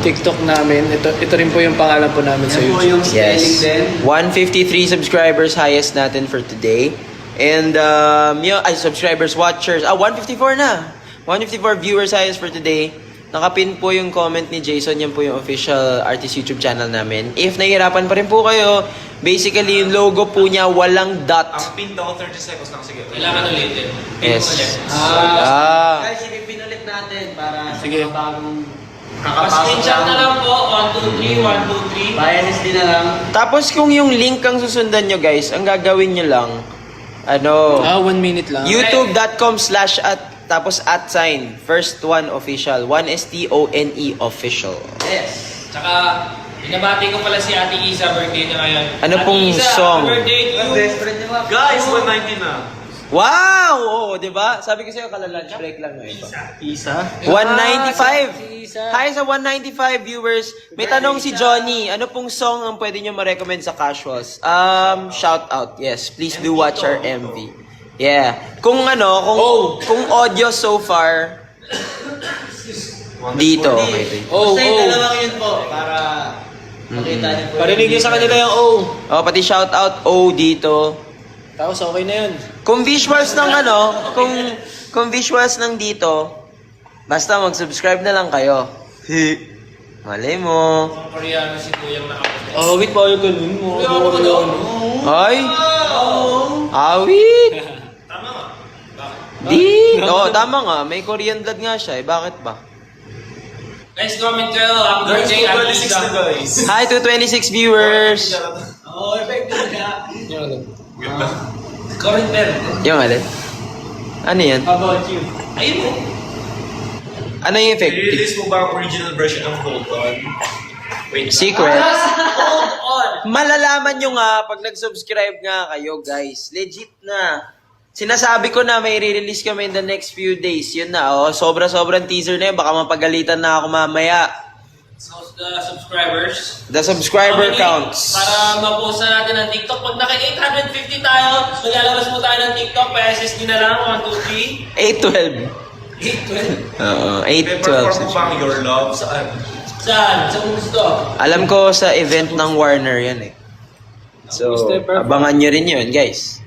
S1: TikTok namin. Ito rin po yung pangalan po namin sa
S5: Yan po
S1: YouTube.
S5: yung spelling
S2: Yes.
S5: din.
S2: 153 subscribers highest natin for today. And subscribers, watchers. 154 na. 154 viewers highest for today. Nakapin po yung comment ni Jason. Yan po yung official artist YouTube channel namin. If nahihirapan pa rin po kayo, basically yung logo po niya walang dot.
S4: Ang pin daw 30 seconds lang. Sige.
S3: Kailangan ulitin.
S2: Yes.
S5: Guys, ipipinulit natin para sa
S1: Sige.
S5: mga bagong
S3: Screenshot na lang po. 1, 2, 3, 1, 2, 3.
S5: Biases din na lang.
S2: Tapos kung yung link ang susundan nyo guys, ang gagawin nyo lang, 1
S1: minute lang.
S2: youtube.com/ tapos @, first one official, 1STONE official.
S5: Yes.
S3: Tsaka, binabati ko pala si Ate Isa, birthday niya ngayon.
S2: Ano
S3: Ate
S2: pong
S3: Isa,
S2: song?
S3: happy birthday to you.
S4: Guys, 190 na.
S2: Wow! Oo, di ba? Sabi ko sa'yo, kala-lunch break lang yung iba.
S1: Isa?
S2: 195! Hi sa 195 viewers. May tanong si Johnny. Ano pong song ang pwede nyo ma-recommend sa casuals? Shout out. Yes, please do watch our MV. Yeah. Kung kung audio so far, dito.
S5: Basta yung dalawang yun po, para makita niyo po.
S1: Parinig niyo sa kanila yung
S2: Oh, pati shout out dito.
S1: Tapos okay na yun.
S2: Kung visuals ng kung visuals ng dito, basta mag-subscribe na lang kayo. Malay mo.
S3: Koreano si Kuyang nakapunta.
S1: Awit pa yung ganun mo.
S3: Ano ka daw?
S2: Ay! Awit!
S3: Tama nga.
S2: Di! Tama nga. May Korean blood nga siya. Bakit ba?
S3: Guys, comment kayo. Happy
S4: Guys,
S3: birthday, Ate
S4: 26
S3: Isa.
S4: na guys.
S2: Hi to 26 viewers!
S5: Oo, effect na.
S3: Comment meron.
S2: Yung alin? Ano yan?
S5: How about you?
S3: Ayun mo.
S2: Ano yung effect?
S4: I-release mo ba ang original version ng Hold On? Wait.
S2: Secret?
S3: Hold on.
S2: Malalaman nyo nga pag nag-subscribe nga kayo, guys. Legit na. Sinasabi ko na may re-release kami in the next few days. Yun na, Sobra-sobrang teaser na yun. Baka mapagalitan na ako mamaya.
S3: So, the subscribers.
S2: The subscriber
S3: Okay,
S2: counts.
S3: Para ma-post na natin ang TikTok. Pag naka-850 tayo, maglalabas mo tayo ng TikTok. Pa-SSD na lang. 1, 2,
S2: 812.
S3: 3. 8, 12.
S2: Oo,
S4: Perform
S2: 812.
S4: mo bang Your Love saan?
S3: Saan? Saan mo gusto?
S2: Alam ko sa event ng Warner yan eh. So, abangan nyo rin yun, guys.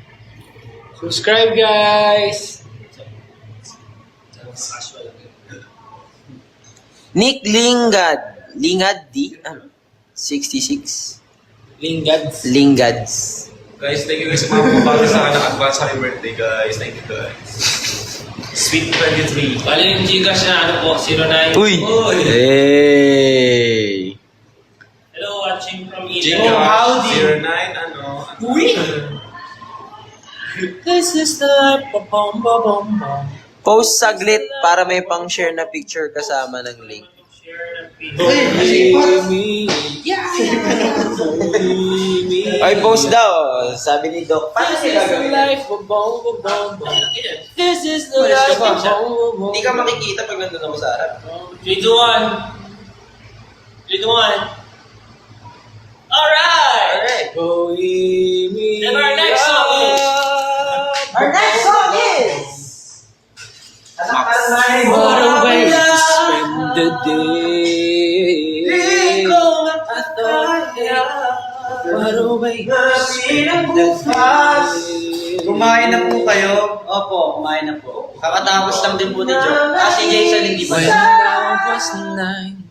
S1: Subscribe, guys!
S2: Nick Lingad D? Ano? 66?
S1: Lingads.
S2: Lingads.
S4: Guys, thank you guys sa mga pumabati sa akin ng advance happy birthday guys. Thank you guys. Sweet 23.
S3: Bali yung Gcash na ano po, 09.
S2: Uy! Hey!
S3: Hello, watching from
S4: Gcash,
S3: Italy.
S4: 09, ano?
S3: Uy! This is the life of bom bom bom bom.
S2: Post saglit para may pang-share na picture kasama ng link. Ay, post daw. Sabi ni Doc. Paano sila gawin?
S1: Life of bom bom bom bom.
S3: This is the life of bom bom bom.
S2: Hindi ka makikita pag nandun ako sa harap.
S3: 3, 2, 1. 3, 2, 1. Alright!
S2: Alright.
S3: Then our next song is...
S2: Our next song is...
S1: What a way to spend the day. What a way to spend the day.
S5: Kumain na po kayo? Opo, kumain na po. Kakatapos lang din po ni Joe. Si Jason hindi pa.
S1: When I was 9,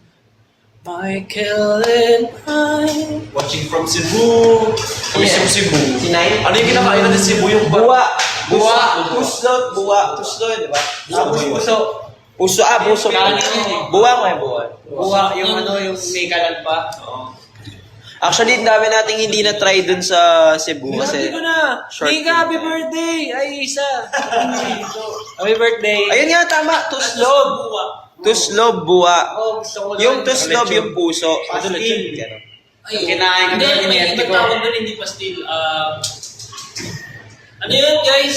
S1: Michael and I.
S4: Watching from Cebu. Uy, Cebu.
S2: Sinay?
S4: Ano yung kinakain natin Cebu? Yung
S2: Buwa. Puslot. Buwa. Puslot, di ba?
S5: Puso.
S2: Puso. Puso.
S5: Kanin yun eh.
S2: Buwa mo eh, buwa.
S5: Buwa, yung yung may kalan pa.
S2: Actually, ang dami nating hindi na-try dun sa Cebu kasi...
S1: Sabi ko na,
S2: short
S1: Nika, happy birthday! Ay, isa. Happy birthday.
S2: Ayun nga, tama. Tuslob. Tuslob, buwa.
S5: Oh, gusto ko
S2: Yung
S5: doon.
S2: tuslob, yung puso.
S5: Pastil.
S2: Ganun.
S3: Ayun.
S5: Kinain ko
S3: Hindi,
S5: doon,
S3: may
S5: inerte
S3: ibang
S5: ko.
S3: tawag doon, hindi pastil. Ano yun, guys?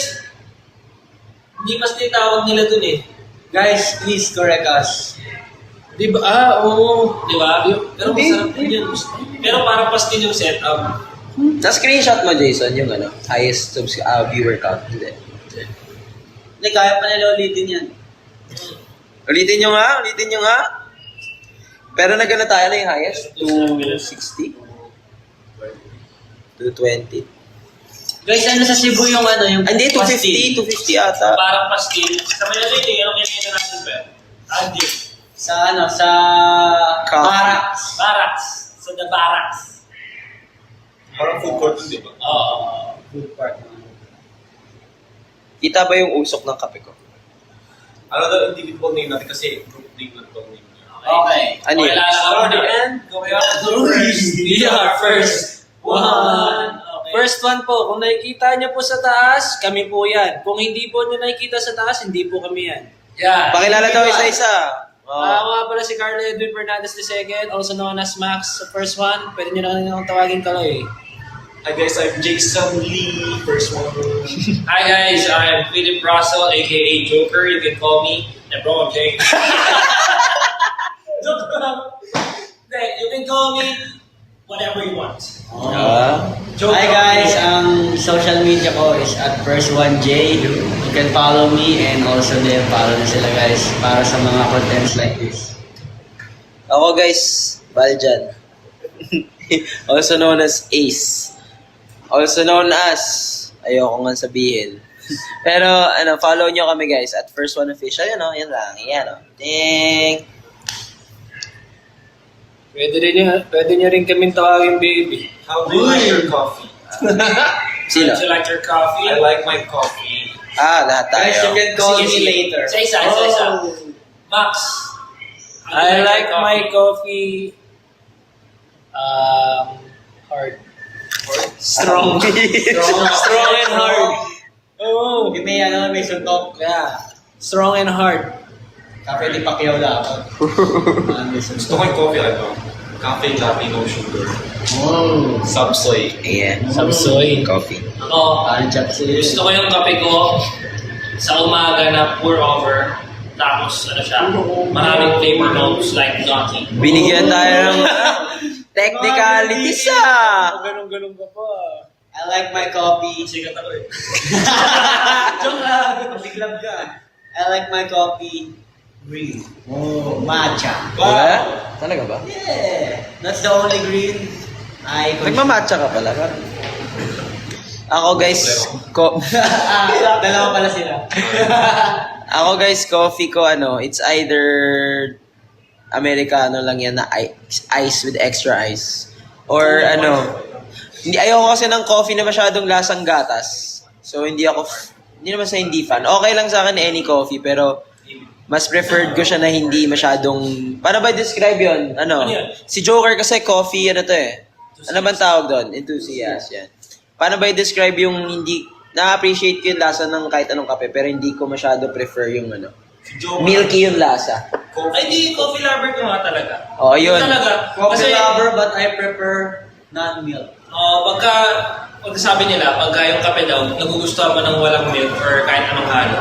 S3: Hindi pastil tawag nila doon eh.
S5: Guys, please correct us.
S1: Di ba? Oo.
S3: Di ba? Pero masarap din yun. Pero parang pastil yung setup.
S2: Na-screenshot mo, Jason, yung highest viewer count. Hindi.
S5: Hindi, kaya pa nila ulitin yan.
S2: Ulitin nyo nga. Pero nagana tayo na yung highest? 260? 220?
S5: Guys, ano sa Cebu yung yung
S2: Hindi,
S5: pastil?
S2: 250 ata.
S3: Parang pastil. Sa may natin eh, anong kinito natin ba? Adi.
S5: Sa sa
S2: Coffee.
S5: Barracks.
S3: Barracks. Sa the barracks.
S4: Parang food court dun, di ba?
S3: Oo.
S5: Food park.
S2: Kita ba yung usok ng kape ko?
S4: Ano daw individual name natin kasi group name lang itong name niya.
S3: Okay.
S2: Ano yun?
S3: For the end, we are first one. Okay.
S1: First one po, kung nakikita niyo po sa taas, kami po yan. Kung hindi po niyo nakikita sa taas, hindi po kami yan.
S3: Yeah.
S2: Pakilala daw isa-isa.
S1: Ako nga pala si Carlo Edwin Fernandez II, also known as Max sa first one. Pwede nyo na kami akong tawagin Kaloy.
S4: Hi guys, I'm Jason Lee, first one.
S3: Hi guys, I'm Philip Russell, aka Joker. You can call me LeBron James. Joke lang. Hindi, you can call me whatever you want.
S5: Hi guys, ang social media ko is at first1j. You can follow me and also then follow na sila guys para sa mga contents like this.
S2: Ako guys, Baljan. Also known as Ace. Also known as, ayoko nga sabihin. Pero ano, follow nyo kami guys at First One Official. Yan o, yan lang. Yan o. Ding!
S1: Pwede nyo rin kaming tawagin baby.
S4: How do you like your coffee?
S2: Sino?
S3: Would you like your coffee?
S4: I like my coffee.
S2: Lahat tayo.
S5: call
S3: Sige, sige. Isa. Max. how do
S1: I
S3: you
S1: like
S3: your
S1: my coffee hard. Strong. Strong and hard. Oh.
S5: May suntok.
S1: Yeah. Strong and hard.
S5: Kape di Pacquiao dapat.
S4: Gusto ko yung coffee, cafe latte, no sugar.
S5: Oh.
S4: Subsoy.
S2: Ayan.
S1: Subsoy.
S2: Coffee.
S3: Ako, gusto ko yung kape ko sa umaga na pour over. Tapos, ano siya, maraming flavor notes like nutty.
S2: Binigyan tayo ng technicalities
S1: Ganun-ganun ka pa.
S5: I like my coffee.
S3: Sigat ako eh.
S5: Joke lang. Biglang ka. I like my coffee green. Oh, matcha.
S2: Diba? Talaga ba?
S5: Yeah. That's the only green I
S2: Nagmamatcha ka pala. Ako guys,
S5: Dalawa pala sila.
S2: Ako guys, coffee ko it's either Americano lang yan na ice with extra ice. Or hindi ayoko kasi ng coffee na masyadong lasang gatas. So hindi naman sa hindi fan. Okay lang sa akin any coffee pero mas preferred ko siya na hindi masyadong paano ba describe yon? Si Joker kasi coffee Ano bang tawag doon? Enthusiast yan. Paano ba i-describe yung hindi na-appreciate ko yung lasa ng kahit anong kape pero hindi ko masyado prefer yung milky yung lasa.
S3: Ay, di, coffee lover ko nga talaga.
S2: Oo, yun.
S3: Talaga.
S5: Coffee
S3: Kasi,
S5: lover but I prefer non-milk.
S3: pagka sabi nila, pagka yung kape daw, nagugustuhan mo ng walang milk or kahit anong halo,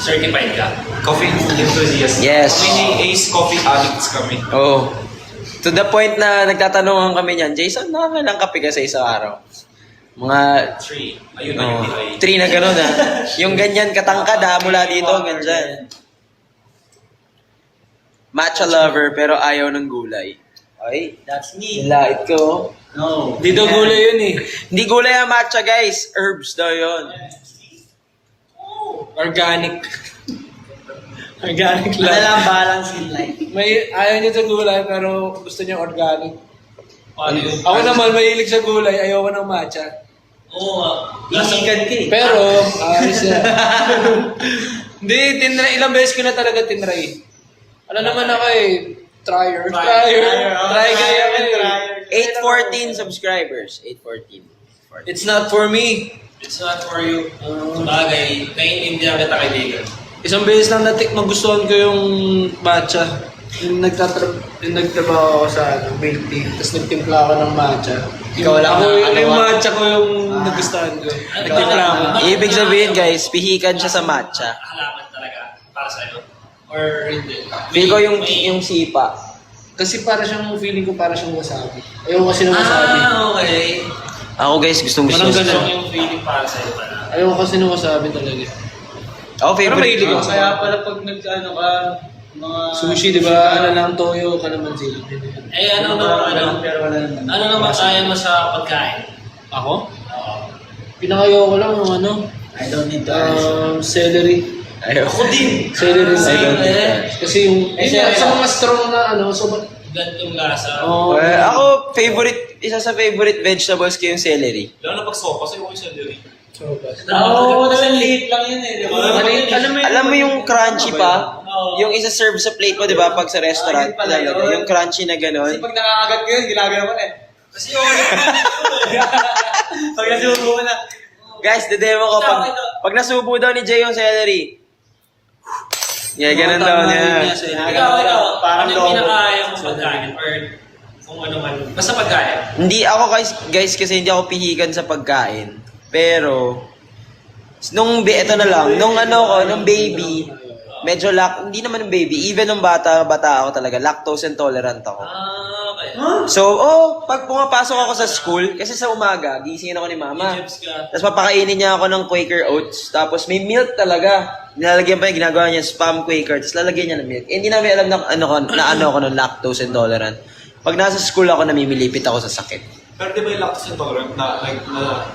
S3: certified ka.
S4: Coffee enthusiast.
S2: Yes.
S4: Kami ni Ace coffee addicts kami.
S2: Oh. To the point na nagtatanungan kami niyan, Jason, nakakailang kape ka sa isang araw? Mga
S4: 3. Ayun na yung delay.
S2: 3 na gano'n Yung ganyan katangkad mula dito hanggang dyan. Matcha lover pero ayaw ng gulay. Ay,
S5: That's me.
S2: nilait ko.
S5: No.
S1: Di daw gulay yun eh.
S2: Hindi gulay ang matcha guys, herbs daw yun.
S1: Organic. Organic
S5: Wala
S1: lang.
S5: lang balance in life.
S1: Ayaw niya sa gulay pero gusto niya organic.
S3: Ano yun?
S1: Ako naman mahilig sa gulay, ayaw ko ng matcha.
S3: Oo nga.
S5: Iigan ka eh.
S1: Pero, ayos na. Hindi, ilang beses ko na talaga tinry. Alam naman ako Tryer. Try kaya ako
S2: 814 subscribers. 814.
S1: It's not for me.
S3: It's not for you. Bagay, naiintindihan kita kaibigan.
S1: Isang beses lang magustuhan ko yung matcha. Yung nagtrabaho ako sa milk tea, tapos nagtimpla ako ng matcha.
S5: Ikaw lang
S1: Yung matcha ko yung nagustuhan ko. Nagtimpla ako.
S2: Ibig sabihin guys, pihikan siya sa matcha.
S3: Halaman talaga para sa'yo. Or hindi.
S2: Feel ko yung sipa.
S1: Kasi feeling ko para siyang wasabi. Ayoko kasi ng wasabi.
S3: Okay.
S2: Ako guys, gustong
S1: Parang
S2: gusto.
S1: ganun.
S3: Yung feeling para sa'yo pala.
S1: Ayoko kasi ng wasabi talaga.
S2: Ako favorite
S1: mahilig
S2: ko.
S1: ako sa
S5: Kaya pala pag mga
S1: sushi, di ba? Ano lang, toyo, kalamansi.
S3: Eh, ano naman,
S5: pero wala naman.
S3: ano naman kaya mo sa pagkain?
S1: Ako? Pinakayoko lang yung
S5: I don't need to answer.
S1: celery.
S3: Ako din.
S1: Celery
S2: I don't think
S3: Eh,
S2: that.
S1: Kasi yung, sa mga strong na
S3: Gantong lasa.
S1: oh,
S2: Ako, isa sa favorite vegetables ko yung celery.
S4: Lalo na pag sopa, sa'yo ko yung celery.
S5: Oo, talagang liit lang yun eh. Di ba?
S2: Alam mo yung crunchy pa? Yung isa-serve sa plate mo, di ba? Pag sa restaurant,
S5: yun pala yun.
S2: yung crunchy na
S5: Kasi
S2: gano'n.
S5: pag nakakagat ko yun, ginagano ko na eh.
S3: Kasi yung
S5: Pag nasubo ko na.
S2: Guys, demo ko. Pag nasubo daw ni Jay yung celery, Yeah, ganun daw niya.
S3: Ikaw,
S5: Parang
S3: ano yung
S5: lobo.
S3: pinakaayaw mo pagkain? Or kung ano man. Basta pagkain.
S2: Hindi ako guys kasi hindi ako pihikan sa pagkain. Pero eto na lang, nung baby, medyo hindi naman yung baby, even nung bata ako talaga, lactose intolerant ako.
S3: Okay.
S2: So, pag pumapasok ako sa school, kasi sa umaga, gisingin ako ni mama.
S3: Egypts ka.
S2: Tapos papakainin niya ako ng Quaker Oats. Tapos may milk talaga. Nilalagyan pa niya, ginagawa niya spam Quaker. Tapos lalagyan niya ng milk. Hindi namin alam na ano ako ng lactose intolerant. Pag nasa school ako, namimilipit ako sa sakit.
S4: Pero di ba yung lactose intolerant na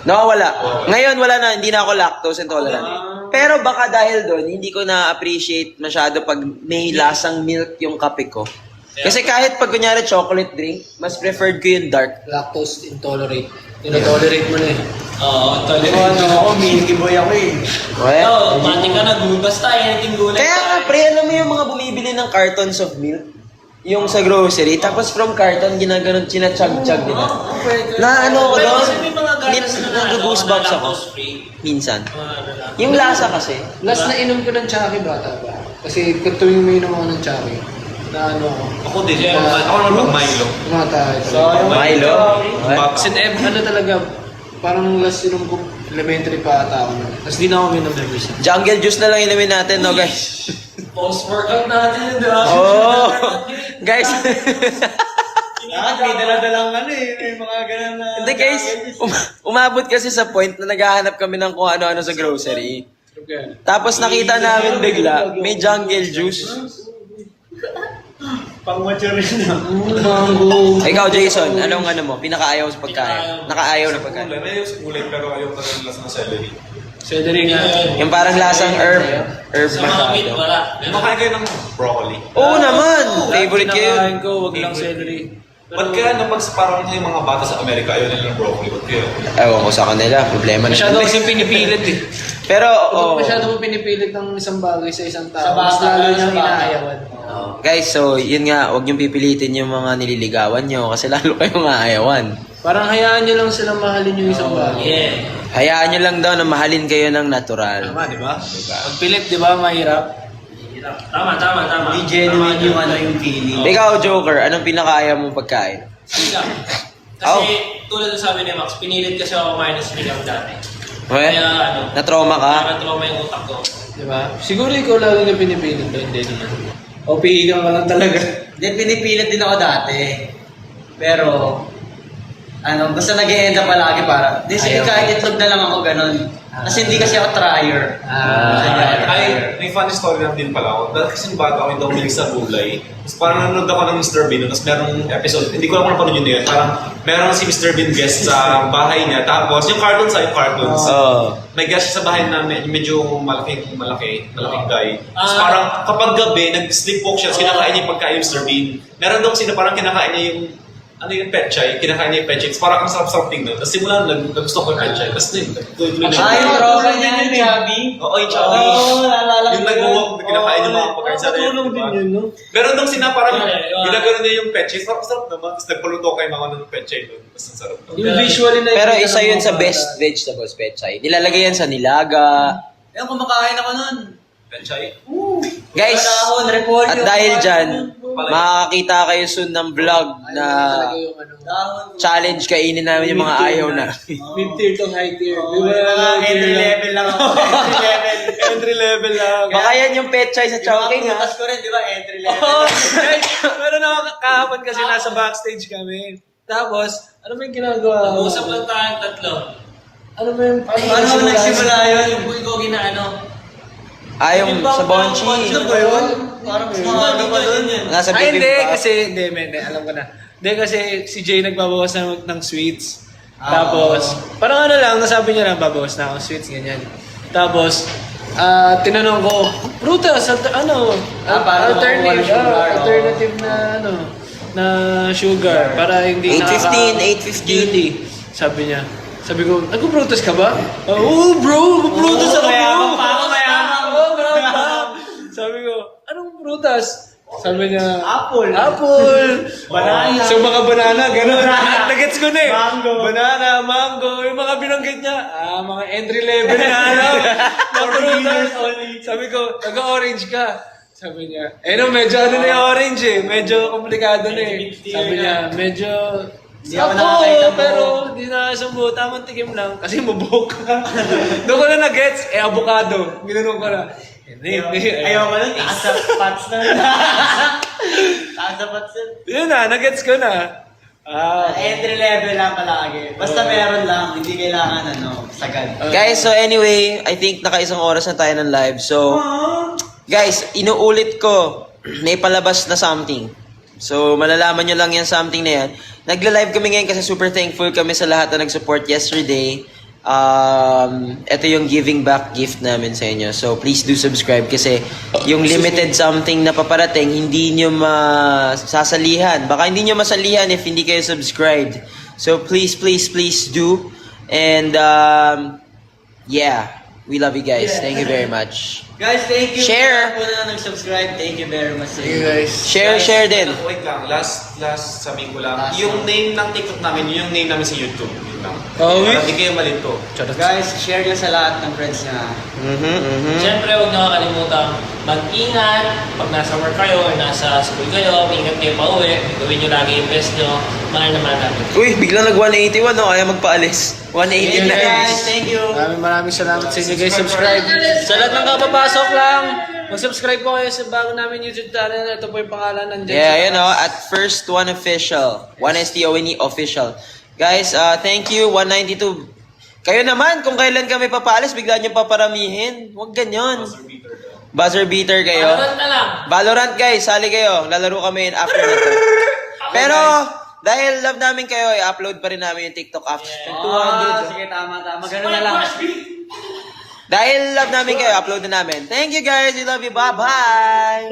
S2: Nawawala. Ngayon, wala na. Hindi na ako lactose intolerant. Pero baka dahil doon, hindi ko na-appreciate masyado pag may lasang milk yung kape ko. Kasi kahit pag kunyari chocolate drink, mas preferred ko yung dark.
S1: Lactose intolerant. Tinotolerate mo na eh.
S3: Oo, tolerant.
S5: Ako, milky boy ako eh.
S3: Oo, pati ka na, basta anything gulay.
S2: Kaya nga, pre, alam mo yung mga bumibili ng cartons of milk? Yung sa grocery, tapos from carton, ginaganon, chinachag-chag nila. Na ano ko
S3: Pero
S2: doon,
S3: kasi may mga gatas na
S2: nag-goosebumps ako.
S3: free.
S2: Minsan. Yung lasa kasi.
S1: Last na inom ko ng Chucky bata ba? Kasi tuwing may inom ako ng Chucky, na ano ako,
S4: ako din. Ako naman pag Milo.
S1: tumatay
S5: So,
S1: talaga.
S2: Milo?
S1: Kasi ano talaga, parang last inom ko, elementary pa ata ako na. Tapos di na ako minom ever since.
S2: Jungle juice na lang inumin natin, no guys?
S3: Post-workout natin yun, di ba?
S2: Oh, guys.
S5: Lahat may dala-dalang may mga ganun na...
S2: Hindi guys, umabot kasi sa point na naghahanap kami ng kung ano-ano sa grocery. Tapos nakita namin bigla, may jungle juice.
S5: Pang-mature na.
S2: Ikaw, Jason, anong ano mo? Pinakaayaw sa pagkain? Nakaayaw na pagkain?
S4: Kulay, may kulay pero ayaw ko ng lasa ng celery.
S1: Celery nga.
S2: Yung parang lasang herb
S3: Sa mga meat,
S2: masyado.
S3: wala.
S4: Kumakain kayo ng broccoli.
S2: Oo naman! Favorite ko yun.
S1: Kinakain ko, wag lang celery.
S4: Ba't kaya pag parang yung mga bata sa Amerika, ayaw nila ng broccoli? Ba't kaya?
S2: Ewan ko sa kanila, problema na.
S1: Masyado kasi pinipilit eh.
S2: Pero,
S1: Kapag masyado mo pinipilit ng isang bagay sa isang tao,
S5: Sa
S1: mas
S5: bata,
S1: lalo
S5: sa
S1: niyang
S5: bata.
S1: inaayawan.
S2: guys, so yun nga, huwag niyong pipilitin yung mga nililigawan niyo kasi lalo kayong aayawan.
S1: Parang hayaan niyo lang silang mahalin yung isang bagay.
S3: Yeah.
S2: Hayaan niyo lang daw na mahalin kayo ng natural.
S1: Tama, di ba? Pag pilit, di ba, mahirap?
S3: Tama.
S5: Hindi genuine yung yung feeling.
S2: Ikaw, Joker, anong pinakaayaw mong pagkain?
S3: Sinigang. Kasi tulad ng sabi ni Max, pinilit kasi ako kumain ng sinigang dati.
S2: Okay?
S3: Kaya
S2: Na-trauma ka?
S3: na-trauma yung utak ko.
S1: Di ba? Siguro ikaw lalo na pinipilit ba? Hindi naman. O pihigang ka lang talaga.
S5: Hindi, pinipilit din ako dati. Pero, basta nag-e-end up palagi para. Hindi, sige, kahit itlog na lang ako ganun. Kasi hindi kasi ako trier.
S4: Ay, may funny story lang din pala ako. Dahil kasi bata ako, hindi ako milig sa gulay. Tapos parang nanonood ako ng Mr. Bean. Tapos merong episode, hindi ko lang kung napanood yun na yun. Parang meron si Mr. Bean guest sa bahay niya. Tapos yung cartoons ay cartoons.
S2: Oo.
S4: May guest siya sa bahay na medyo malaking guy. Tapos parang kapag gabi, nag-sleepwalk siya. Tapos kinakain niya yung pagkain yung Mr. Bean. Meron daw sino parang kinakain niya yung yung pechay, kinakain niya yung pechay. Tapos parang ang sarap-sarap tingnan. Tapos simulan, nagusto ko yung pechay. Tapos tuloy-tuloy na.
S5: Yung tropa niya, yung chubby.
S4: Oo, yung chubby.
S5: Lalala
S4: Yung nag-walk, kinakain yung mga pagkain sa ref. Meron daw sina parang ginagano niya yung pechay. Sarap naman. Tapos nagpaluto kayo mga ng pechay doon. Tapos ang sarap.
S1: Yung visually na
S2: Pero isa yun sa best vegetables, pechay. Nilalagay yan sa nilaga.
S5: Ayun, kumakain ako nun.
S4: Pechay?
S2: Guys,
S5: Dahon, repolyo.
S2: at dahil dyan, makakita kayo soon ng vlog na
S5: Dahon.
S2: challenge kainin namin yung mga ayaw na.
S1: Mid-tier to high tier. Di ba?
S5: Mga entry level lang ako. Entry level.
S1: Entry level lang.
S2: Baka yan yung pechay sa Chowking ha.
S5: Prutas ko rin, di ba? Entry level.
S1: Oh, guys, meron ako kahapon kasi nasa backstage kami. Tapos, ano ba yung ginagawa?
S3: Nag-uusap lang tayong tatlo.
S1: Ano ba yung...
S5: Paano mo nagsimula yun?
S3: Yung bulgogi na ano.
S2: Yung sa Bonchi.
S5: Ano ba yun? Parang sumaga pa doon yun.
S2: Nasa
S1: Ay, hindi.
S2: bibimbap.
S1: Kasi, hindi, alam ko na. Hindi, kasi si Jay nagbabawas ng sweets. Tapos, parang ano lang, nasabi niya lang, babawas na akong sweets, ganyan. Tapos, tinanong ko, prutas,
S5: para
S1: alternative,
S5: makuha ng sugar,
S1: alternative na, na sugar, para hindi
S2: 8.15.
S1: guilty. Sabi niya. Sabi ko, nagpuprutas ka ba? Oo, bro, magpuprutas ako, bro.
S5: mayaman pa ako, mayaman.
S1: Oo, mayaman pa. Sabi ko, anong prutas? Sabi niya,
S5: Apple.
S1: Banana. So mga banana, gano'n. Nagets ko na eh.
S5: Mango.
S1: Banana, mango. Yung mga binanggit niya, mga entry level na ano. Na prutas. Sabi ko, taga-orange ka. Sabi niya, no, medyo ano na yung orange eh. Medyo komplikado na eh. Sabi niya, medyo...
S5: Hindi ako nakakita mo.
S1: pero hindi na sumbo. Tamang tikim lang. Kasi mabuk ka. Doon ko na na-gets, avocado. Ginanong ko na. Hindi.
S5: Ayoko nun, taas sa pots na. Taas sa pots na.
S1: Yun na, na-gets ko na.
S5: Entry level lang palagi. Basta meron lang, hindi kailangan sagad.
S2: Guys, so anyway, I think naka-isang oras na tayo ng live. So, guys, inuulit ko, may palabas na something. So, malalaman nyo lang yan something na yan. Nagla-live kami ngayon kasi super thankful kami sa lahat na nag-support yesterday. Ito yung giving back gift namin sa inyo. So, please do subscribe kasi yung limited something na paparating, hindi nyo masasalihan. Baka hindi nyo masalihan if hindi kayo subscribed. So, please do. And, yeah. We love you guys. Thank you very much.
S5: Guys, thank you.
S2: Share.
S5: Kung na nag-subscribe, thank you very much.
S1: Thank you guys.
S2: Share din.
S4: Wait lang, last sabihin ko lang. Yung name ng TikTok namin, yun yung name namin sa YouTube. Yun lang.
S1: Oh,
S4: Para di kayo malito.
S5: Guys, share nyo sa lahat ng friends na.
S3: Siyempre, huwag niyo kakalimutan mag-ingat pag nasa work kayo or nasa school kayo, ingat kayo pa uwi, gawin niyo lagi yung best niyo, mahal naman namin.
S2: Uy, biglang nag-181, no? Kaya magpaalis. 180
S5: Thank you
S2: na.
S5: guys, thank you.
S1: Maraming salamat sa inyo guys. Subscribe. Sa lahat ng kapapasok lang, mag-subscribe po kayo sa bago namin YouTube channel. Ito po yung pangalan nandiyan.
S2: Yeah, you know, at first, one official. 1STONE official. Guys, thank you, 192. Kayo naman, kung kailan kami papaalis, bigla nyo paparamihin. Huwag ganyan. Buzzer beater kayo.
S3: Valorant na lang.
S2: Valorant guys, sali kayo. Lalaro kami after nito. Pero, dahil love namin kayo, i-upload pa rin namin yung TikTok after 200.
S5: Sige, tama. Ganun na lang.
S2: Dahil love namin kayo, upload na namin. Thank you guys, we love you, bye-bye!